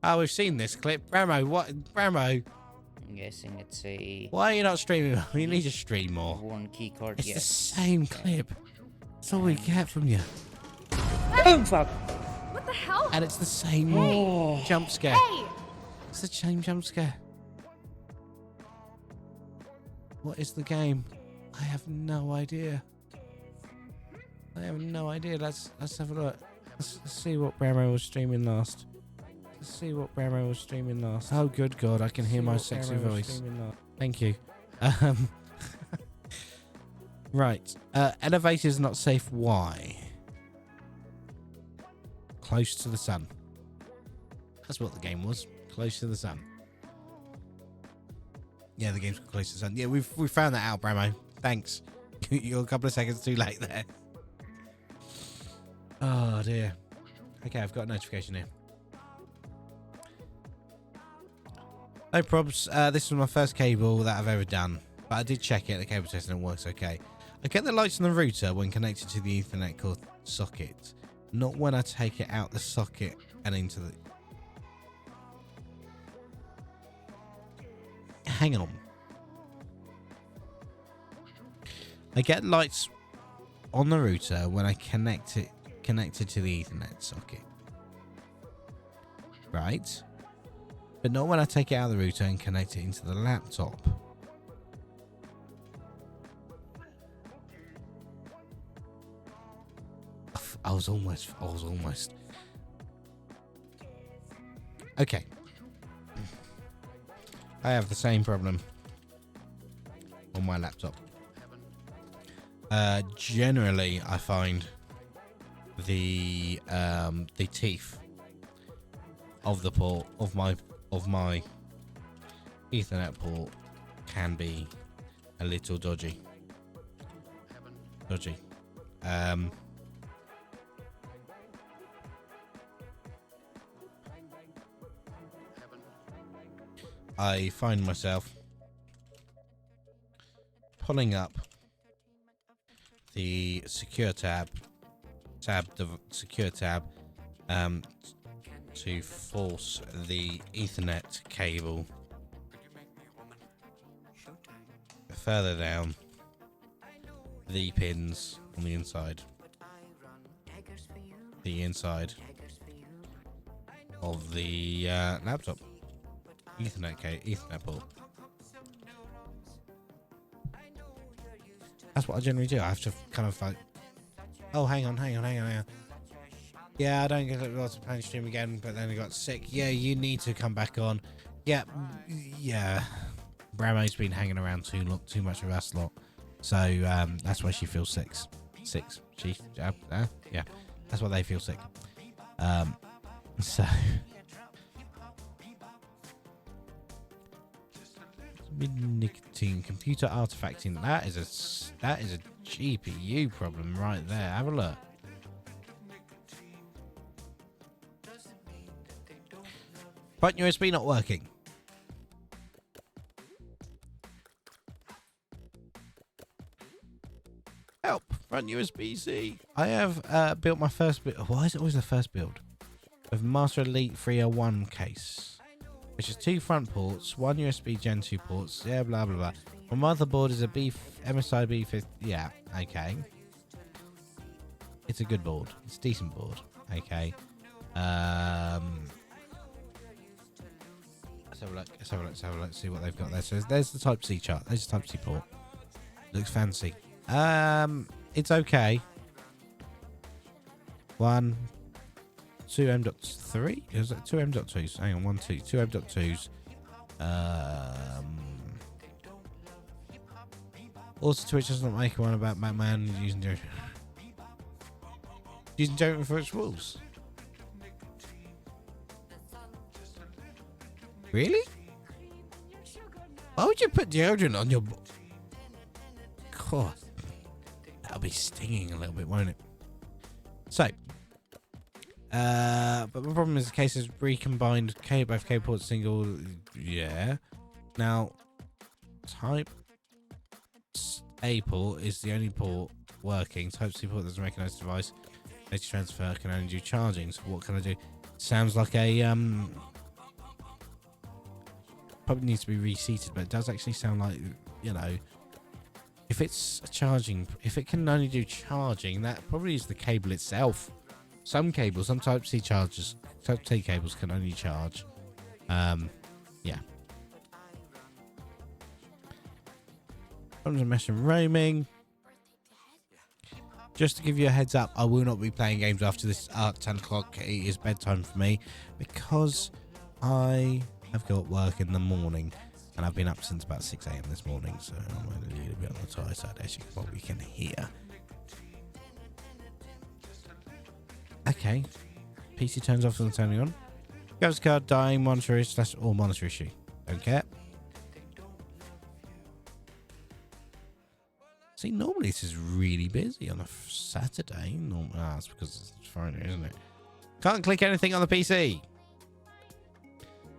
Oh, we've seen this clip. Bramo, what? Bramo, I'm guessing it's a why are you not streaming? You need to stream more. one key card. It's the Yes. same clip. That's all we get from you. Oh fuck! What the hell? And it's the same Oh. jump scare. Hey! It's the same jump scare. What is the game? I have no idea. Let's have a look. Let's see what Bramo was streaming last. Oh, good God, I can hear my sexy voice. Thank you. Right. Elevators not safe. Why? Close to the sun. That's what the game was. Close to the sun. Yeah, the game's close to the sun. Yeah, we found that out, Bramo. Thanks. You're a couple of seconds too late there. Oh dear. Okay, I've got a notification here. No probs. This was my first cable that I've ever done, but I did check it. The cable test and it works okay. I get the lights on the router when connected to the Ethernet core socket, not when I take it out the socket and into the. Hang on. I get lights on the router when I connected to the Ethernet socket, right? But not when I take it out of the router and connect it into the laptop. I was almost. Okay. I have the same problem on my laptop. Generally, I find the teeth of the port of my Ethernet port can be a little dodgy. I find myself pulling up the secure tab, to force the Ethernet cable further down the pins on the inside of the laptop Ethernet port. That's what I generally do. I have to kind of like, oh, hang on. Yeah, I don't get lots of Planet Stream again, but then I got sick. Yeah, you need to come back on. Yeah. Bramo's been hanging around too much with us lot. So that's why she feels sick. Yeah, that's why they feel sick. So nicotine computer artifacting. That is a GPU problem right there. Have a look. Front USB not working. Help! Front USB-C. I have built my first build. Why is it always the first build? With Master Elite 301 case, which is 2 front ports, 1 USB Gen 2 ports. Yeah, blah blah blah. My motherboard is a MSI B50. Yeah, okay. It's a good board. It's a decent board. Okay. Let's have a look. See what they've got there. So there's the Type C chart. There's the Type C port. Looks fancy. It's okay. 1, 2 M.3. Is that 2 M.2s? Hang on, 1, 2 M.2s. Also, Twitch doesn't make one about Batman using deodorant for its rules. Really? Why would you put deodorant on your... God, that'll be stinging a little bit, won't it? So, but the problem is the case is recombined both cable ports single. Yeah. Now, Type A port is the only port working. Type C port doesn't recognize the device. Data transfer can only do charging. So what can I do? Sounds like a probably needs to be reseated, but it does actually sound like, you know, if it's charging, if it can only do charging, that probably is the cable itself. Some cables, some Type C chargers, Type C cables can only charge. Yeah. Problems of mesh and roaming. Just to give you a heads up, I will not be playing games after this at 10 o'clock. It is bedtime for me because I have got work in the morning and I've been up since about 6 a.m. this morning, so I'm a little bit on the tired side, as you probably can hear. Okay. PC turns off and turning on. Graphics card dying, monitor issue or monitor issue. Don't care. See, normally this is really busy on a Saturday. That's because it's Friday, isn't it? Can't click anything on the PC.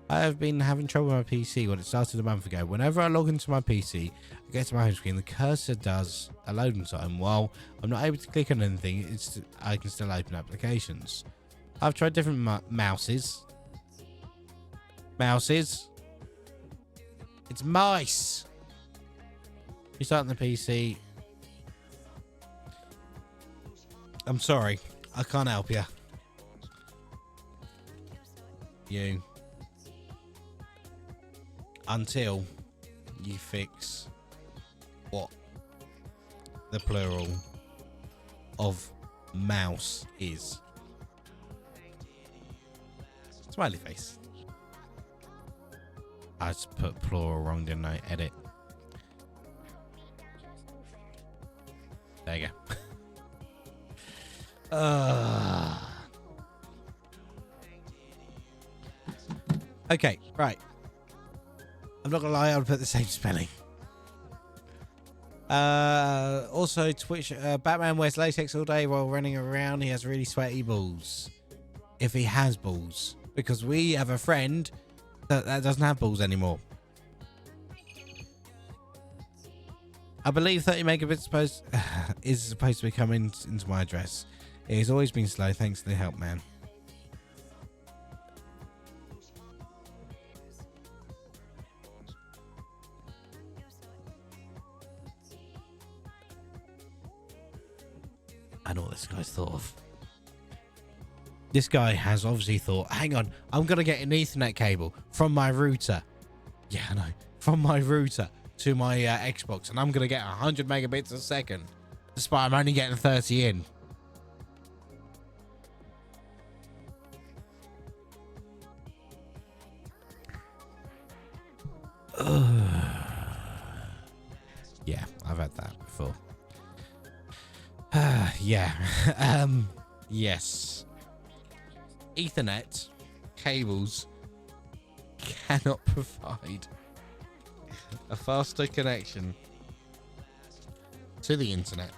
I have been having trouble with my PC when it started a month ago. Whenever I log into my PC, I get to my home screen, the cursor does a loading time. While I'm not able to click on anything, I can still open applications. I've tried different mouses. It's mice. Restarting the PC. I'm sorry. I can't help you. Until you fix what the plural of mouse is. Smiley face. I just put plural wrong, didn't I? Edit. There you go. Okay, right. I'm not gonna lie, I'll put the same spelling. Also, Twitch, Batman wears latex all day while running around. He has really sweaty balls. If he has balls. Because we have a friend that doesn't have balls anymore. I believe 30 megabits is supposed to be coming into my address. It has always been slow, thanks to the help man. I know what this guy's thought of. This guy has obviously thought, hang on, I'm going to get an Ethernet cable from my router. Yeah, I know. From my router to my Xbox, and I'm gonna get 100 megabits a second, despite I'm only getting 30 in. Yeah, I've had that before. Yeah. Yes. Ethernet cables cannot provide a faster connection to the internet.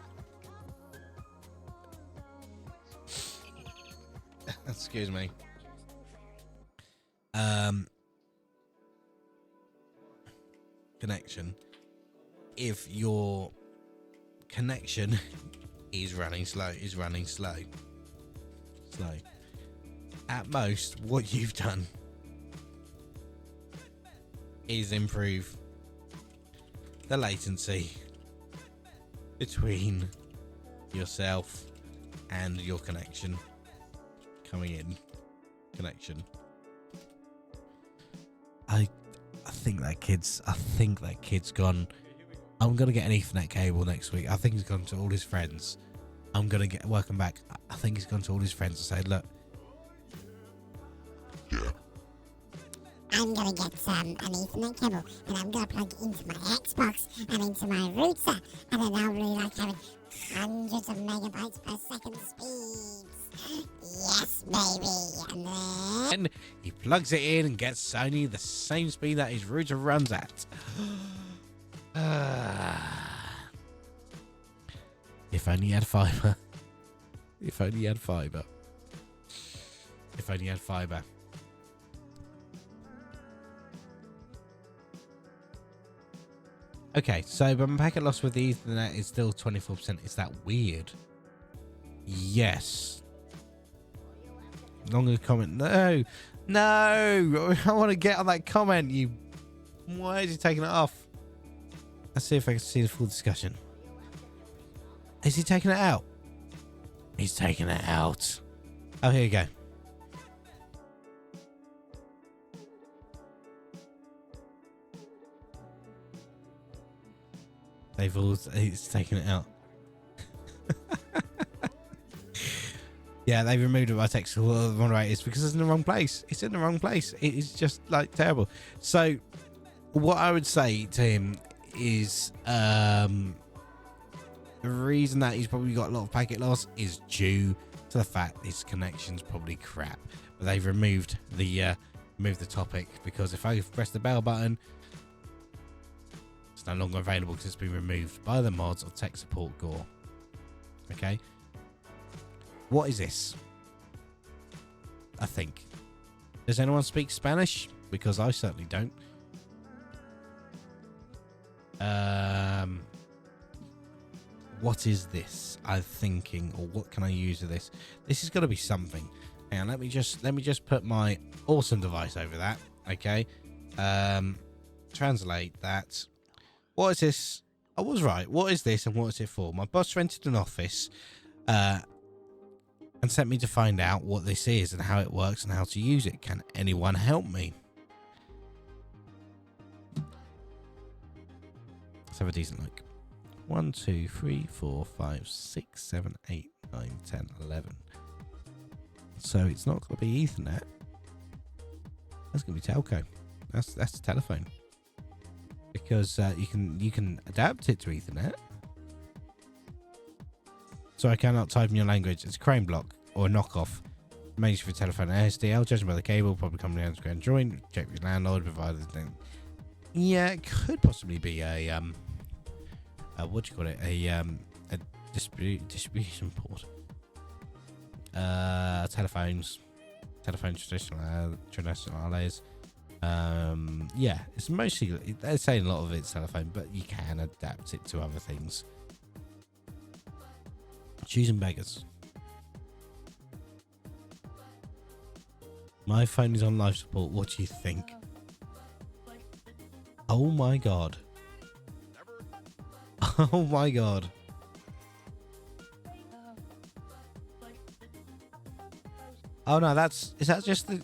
Excuse me. Connection. If your connection is running slow. At most, what you've done is improve the latency between yourself and your connection coming in. Connection. I think that kid's gone. I'm gonna get an Ethernet cable next week. I think he's gone to all his friends. I'm gonna welcome back. I think he's gone to all his friends and said, look. Yeah. I'm gonna get an Ethernet cable and I'm gonna plug it into my Xbox and into my router, and then I'll really like having hundreds of megabytes per second speeds. Yes, baby. And then He plugs it in and gets Sony the same speed that his router runs at. If only he had fiber. If only he had fiber. If only he had fiber. Okay, so but my packet loss with the Ethernet is still 24%. Is that weird? Yes. Longer comment. No. No. I want to get on that comment. Why is he taking it off? Let's see if I can see the full discussion. Is he taking it out? He's taking it out. Oh, here you go. He's taking it out. Yeah, they removed it by text moderators because it's in the wrong place. It's in the wrong place. It is just like terrible. So what I would say to him is the reason that he's probably got a lot of packet loss is due to the fact his connection's probably crap. But they've removed the topic because if I press the bell button, it's no longer available because it's been removed by the mods of tech support Gore. Okay. What is this? I think. Does anyone speak Spanish? Because I certainly don't. What is this? I'm thinking, or what can I use with this? This has got to be something. Hang on, let me just put my awesome device over that. Okay. Translate that. What is this? I was right. What is this and what is it for? My boss rented an office and sent me to find out what this is and how it works and how to use it. Can anyone help me? Let's have a decent look. 1, 2, 3, 4, 5, 6, 7, 8, 9, 10, 11. So it's not going to be Ethernet. That's going to be telco. That's telephone. Because you can adapt it to Ethernet. So I cannot type in your language. It's a crane block or a knockoff. Managed for telephone and SDL. Judging by the cable, probably company owns grand joint. Check with your landlord. Provided. Yeah, it could possibly be a what do you call it? A distribution port. Telephones, traditionales. Yeah, it's mostly, they're saying a lot of it's telephone, but you can adapt it to other things. Choosing beggars. My phone is on life support. What do you think? Oh my god. Oh my god. Oh no, that's just the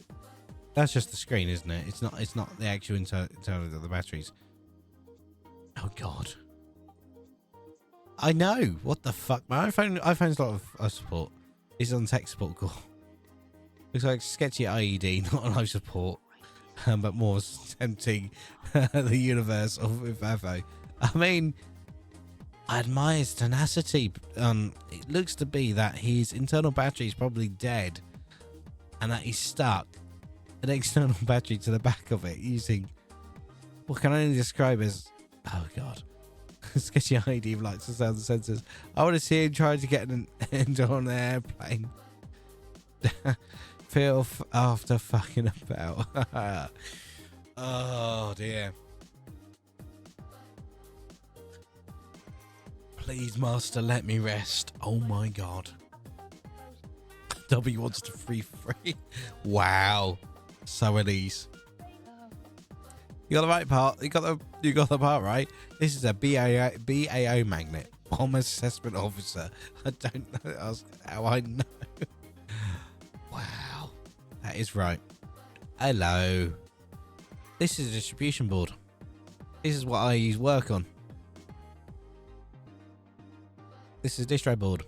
screen, isn't it? It's not the actual internal of the batteries. Oh God. I know. What the fuck? My iPhone's a lot of support. It's on tech support call. Looks like sketchy IED, not on life support, but more tempting the universe of Vavo. I mean, I admire his tenacity. It looks to be that his internal battery is probably dead, and that he's stuck an external battery to the back of it using what can only describe as, oh God, sketchy ID of lights and sounds and sensors. I want to see him trying to get into on an airplane. Feel after fucking about. Oh dear. Please, master, let me rest. Oh my God. W wants to free. Wow. So at ease. You got the right part. You got the part right. This is a BAO magnet. Bomb assessment officer. I don't know how I know. Wow. That is right. Hello. This is a distribution board. This is what I use work on. This is a distro board.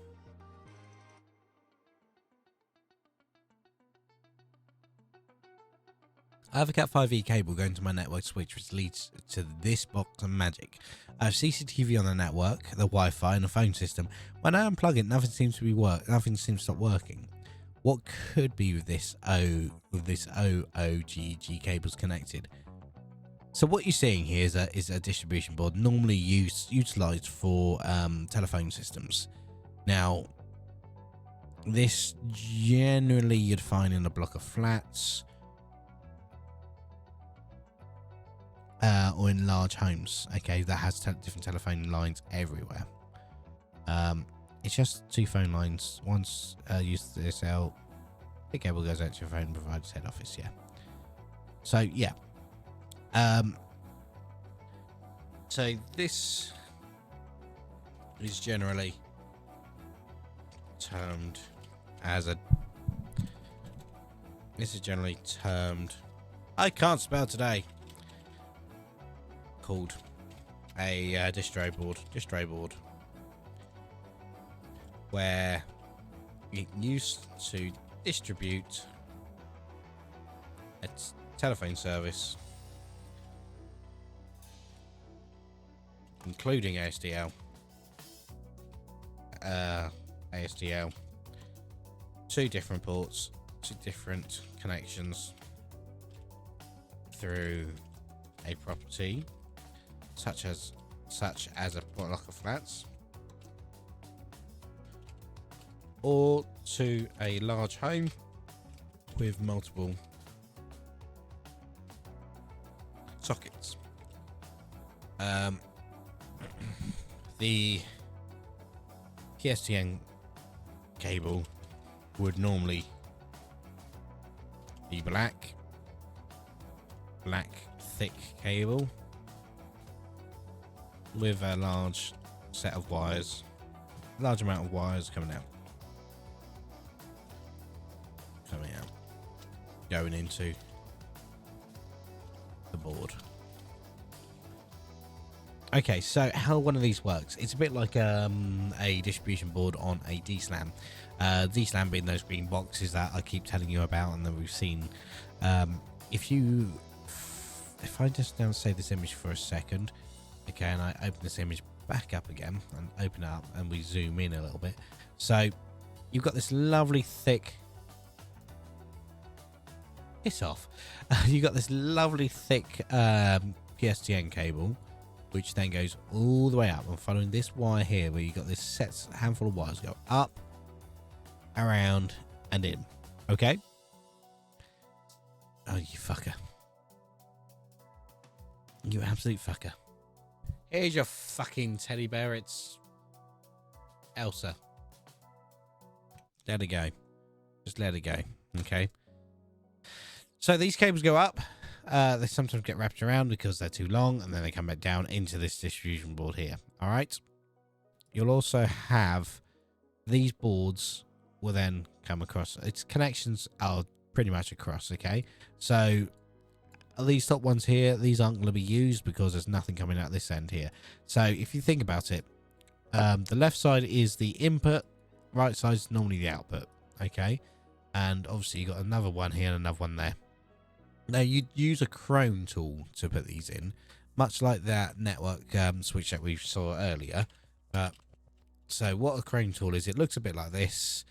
I have a Cat5e cable going to my network switch, which leads to this box of magic. I have CCTV on the network, the Wi-Fi, and the phone system. When I unplug it, nothing seems to stop working. What could be with this OOGG cables connected? So what you're seeing here is a distribution board normally utilized for telephone systems. Now, this generally you'd find in a block of flats or in large homes. Okay, that has different telephone lines everywhere. It's just two phone lines. One's used to this out. The cable goes out to your phone provider's head office. Yeah. So yeah. So this is generally termed as a. This is generally termed. I can't spell today. Called a distro board, where it used to distribute a telephone service, including ASDL, two different ports, two different connections through a property such as a block of flats, or to a large home with multiple sockets. The PSTN cable would normally be black thick cable with a large amount of wires coming out, going into the board. Okay, so how one of these works, it's a bit like a distribution board on a DSLAM. DSLAM being those green boxes that I keep telling you about and that we've seen. If I just now save this image for a second, okay, and I open this image back up again and open it up and we zoom in a little bit. So you've got this lovely thick, piss off. You've got this lovely thick PSTN cable, which then goes all the way up and following this wire here, where you've got this handful of wires go up, around, and in. Okay? Oh, you fucker. You absolute fucker. Here's your fucking teddy bear. It's Elsa. Let it go. Just let it go. Okay? So these cables go up. They sometimes get wrapped around because they're too long, and then they come back down into this distribution board here. All right. You'll also have these boards will then come across. Its connections are pretty much across. Okay. So these top ones here, these aren't going to be used because there's nothing coming out this end here. So if you think about it, the left side is the input, right side is normally the output. Okay, and obviously you got another one here and another one there. Now you'd use a Chrome tool to put these in, much like that network switch that we saw earlier. So what a Chrome tool is, it looks a bit like this.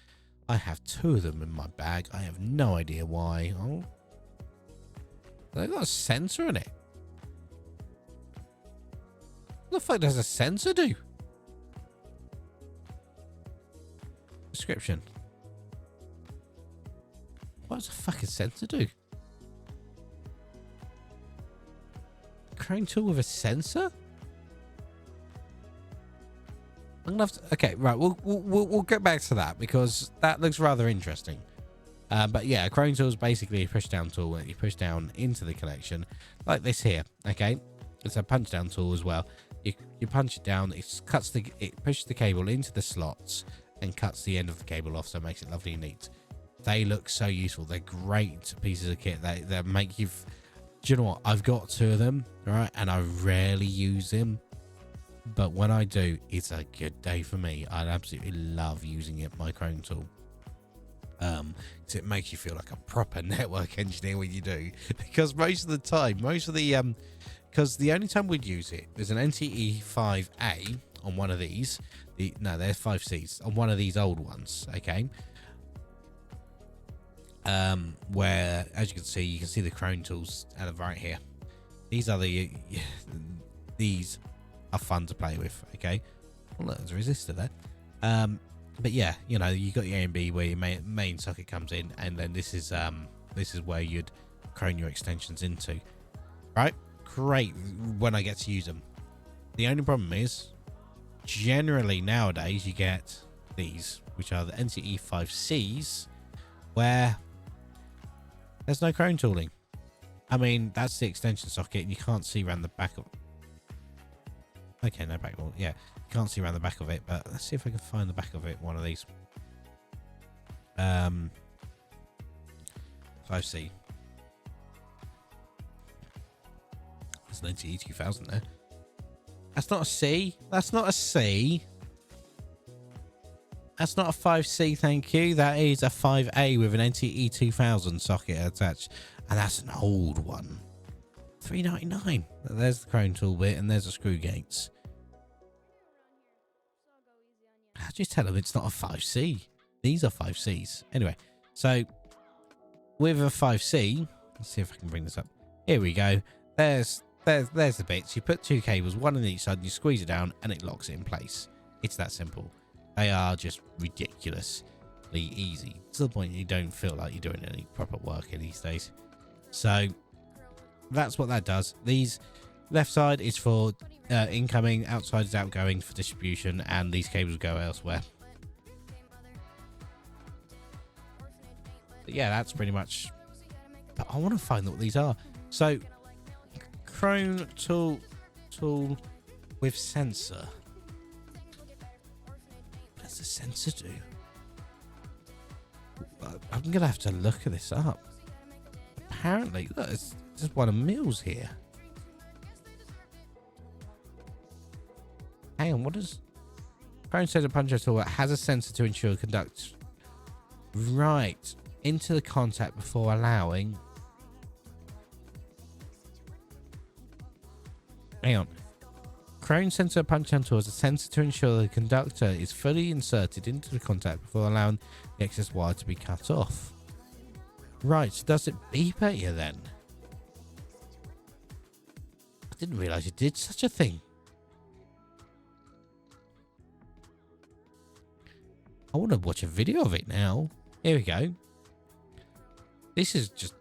I have 2 of them in my bag. I have no idea why. Oh, they've got a sensor in it. What the fuck does a sensor do? Description. What does a fucking sensor do? Chrome tool with a sensor? I'm gonna have to, okay, right. We'll get back to that because that looks rather interesting. But yeah, a Chrome tool is basically a push down tool that you push down into the connection, like this here. Okay, it's a punch down tool as well. You punch it down, it pushes the cable into the slots and cuts the end of the cable off, so it makes it lovely and neat. They look so useful. They're great pieces of kit. They make you. Do you know what? I've got 2 of them, right, and I rarely use them. But when I do, it's a good day for me. I absolutely love using it, my Chrome tool. So it makes you feel like a proper network engineer when you do. Because most of the time, because the only time we'd use it is an NTE 5A on one of these. No, they're 5Cs on one of these old ones, okay? Where, as you can see the Chrome tools out of right here. These are these are fun to play with, okay? Well, look, there's a resistor there. But yeah, you know, you got your A and B where your main socket comes in, and then this is where you'd Chrome your extensions into, right? Great when I get to use them. The only problem is, generally nowadays you get these, which are the NTE 5Cs, where there's no Chrome tooling. I mean, that's the extension socket, and you can't see around the back of. Okay, no back wall. Yeah, you can't see around the back of it, but let's see if I can find the back of it. One of these. 5C. There's an NTE 2000 there. That's not a C. That's not a C. That's not a 5C, thank you. That is a 5A with an NTE 2000 socket attached. And that's an old one. $3.99. There's the Chrome tool bit, and there's the screw gates. How do you tell them it's not a 5C? These are 5Cs. Anyway, so with a 5C, let's see if I can bring this up. Here we go. There's the bits. You put 2 cables, one on each side, and you squeeze it down, and it locks it in place. It's that simple. They are just ridiculously easy to the point you don't feel like you're doing any proper work in these days. So that's what that does. These left side is for incoming, outside is outgoing for distribution, and these cables go elsewhere. But yeah, that's pretty much. But I want to find out what these are. So Chrome tool with sensor. What does the sensor do? I'm gonna have to look at this up. Apparently, look, it's just one of Mills here. Hang on, what does Chrome sensor puncher tool has a sensor to ensure conduct right into the contact before allowing. Hang on. Chrome sensor punch tool has a sensor to ensure the conductor is fully inserted into the contact before allowing the excess wire to be cut off. Right, so does it beep at you then? I didn't realise it did such a thing. I want to watch a video of it now. Here we go. This is just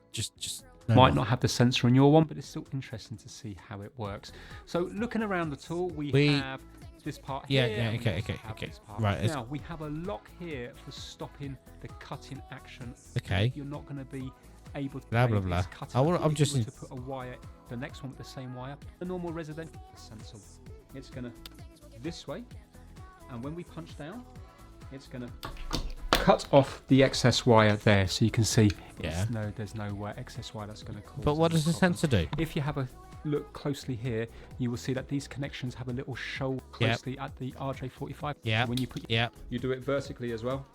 might not have the sensor in your one, but it's still interesting to see how it works. So looking around the tool, we have this part here. Yeah, okay. Right. Now we have a lock here for stopping the cutting action. Okay. You're not going to be able to blah blah blah. I'm just to put a wire, the next one with the same wire, the normal residential sensor. It's going to this way, and when we punch down, it's going to cut off the excess wire there, so you can see Yeah. there's no excess wire that's going to cause. But what any does the problem. sensor do? If you have a look closely here, you will see that these connections have a little shoal closely at the RJ45. Yeah. When you put, Yeah. you do it vertically as well.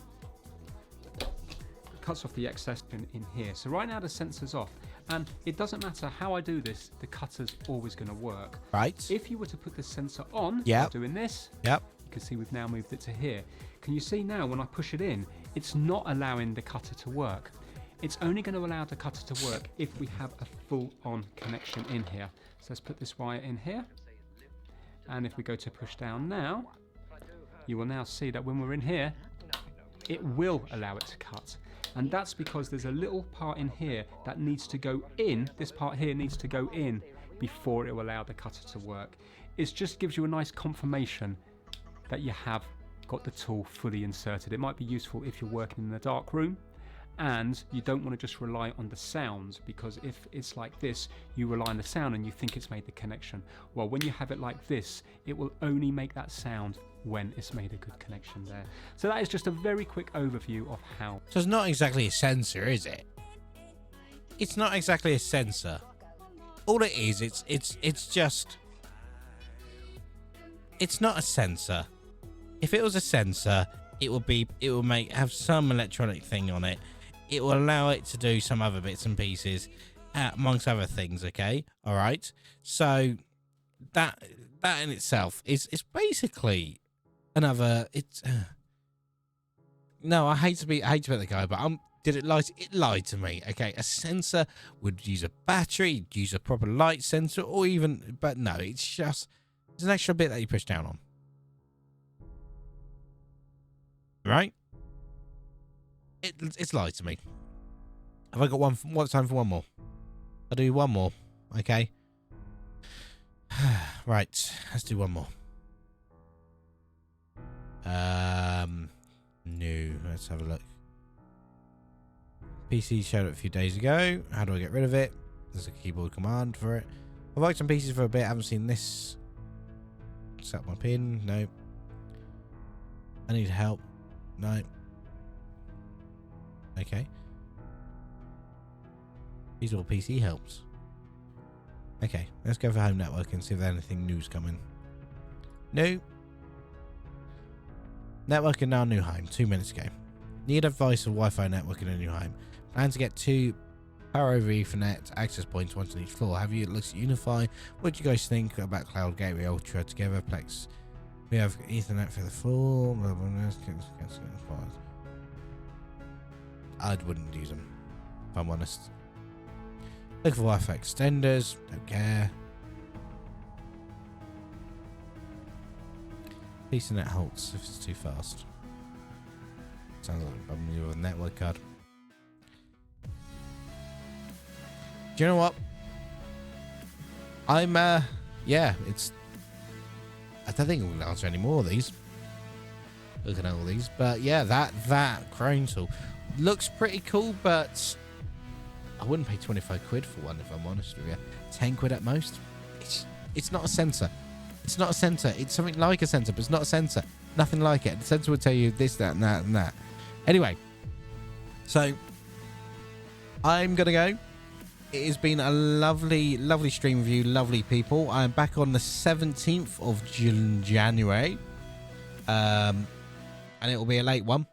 Cuts off the excess in here. So right now the sensor's off, and it doesn't matter how I do this, the cutter's always going to work. Right. If you were to put the sensor on, Yep. doing this, Yep. you can see we've now moved it to here. Can you see now when I push it in, it's not allowing the cutter to work. It's only going to allow the cutter to work if we have a full-on connection in here. So let's put this wire in here. And if we go to push down now, you will now see that when we're in here, it will allow it to cut. And that's because there's a little part in here that needs to go in. This part here needs to go in before it will allow the cutter to work. It just gives you a nice confirmation that you have got the tool fully inserted. It might be useful if you're working in a dark room and you don't want to just rely on the sound, because if it's like this, you rely on the sound and you think it's made the connection. Well, when you have it like this, it will only make that sound when it's made a good connection there. So that is just a very quick overview of how. So it's not exactly a sensor, is it? It's not exactly a sensor. All it is, it's just. It's not a sensor. If it was a sensor, it will have some electronic thing on it. It will allow it to do some other bits and pieces, amongst other things. Okay, all right. So that in itself is basically another. It's no, I hate to be the guy, but did it lie? It lied to me. Okay, a sensor would use a battery, use a proper light sensor, or even, but no, it's an extra bit that you push down on. Right? It's lied to me. Have I got one time for one more? I'll do one more. Okay. Right, let's do one more. No, let's have a look. PC showed up a few days ago. How do I get rid of it? There's a keyboard command for it. I've worked on PCs for a bit. I haven't seen this. Set up my pin. No. I need help. No. Okay. These all PC helps. Okay, let's go for home network and see if there's anything new's coming. No. Network in our new home 2 minutes ago. Need advice of Wi-Fi network in a new home. Plan to get 2 Power over Ethernet access points, 1 on each floor. Have you looked at Unify? What do you guys think about Cloud Gateway Ultra together? Plex. We have Ethernet for the floor. I wouldn't use them, if I'm honest. Look for Wi-Fi extenders. Don't care. Ethernet halts if it's too fast. Sounds like a problem with a network card. Do you know what? Yeah, it's. I don't think we'll answer any more of these. Looking at all these, but yeah, that crane tool looks pretty cool, but I wouldn't pay 25 quid for one if I'm honest with you. 10 quid at most. It's not a sensor. It's not a sensor. It's something like a sensor, but it's not a sensor. Nothing like it. The sensor would tell you this, that, and that, and that. Anyway, so I'm gonna go. It has been a lovely, lovely stream with you, lovely people. I'm back on the 17th of January. And it will be a late one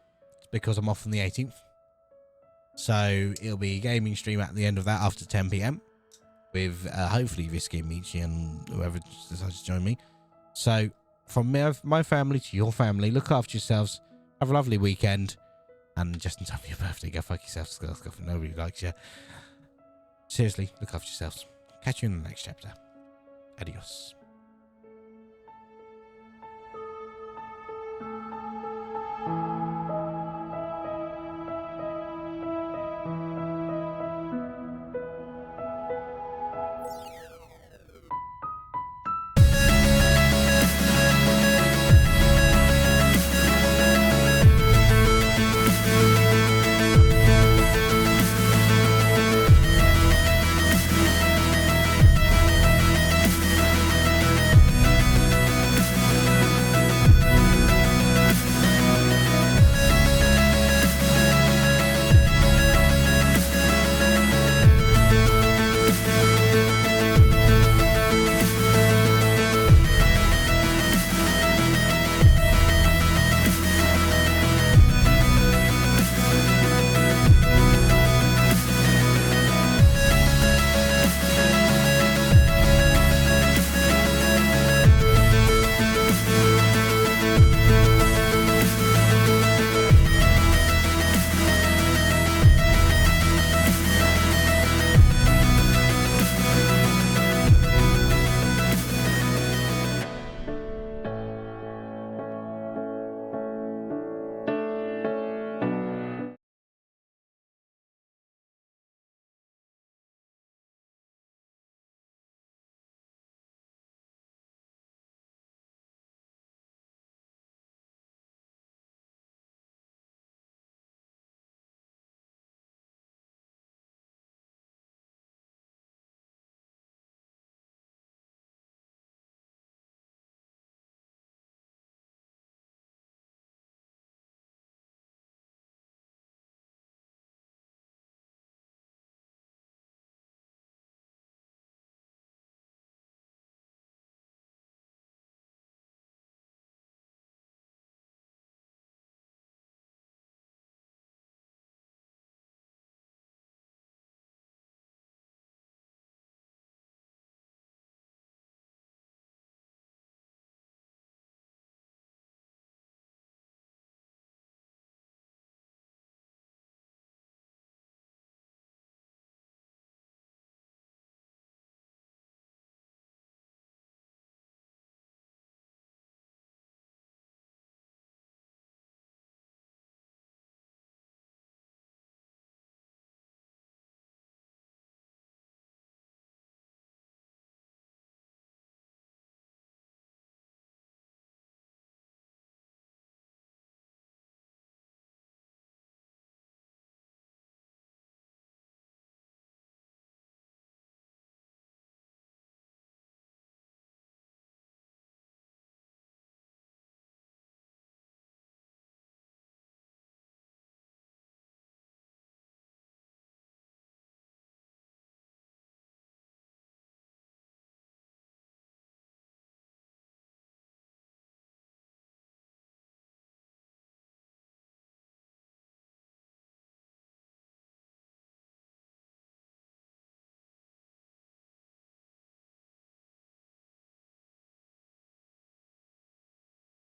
because I'm off on the 18th. So it'll be a gaming stream at the end of that after 10 PM with hopefully Visky and Michi and whoever decides to join me. So from my family to your family, look after yourselves. Have a lovely weekend. And just in time for your birthday, go fuck yourselves. Nobody likes you. Seriously, look after yourselves. Catch you in the next chapter. Adios. Bye.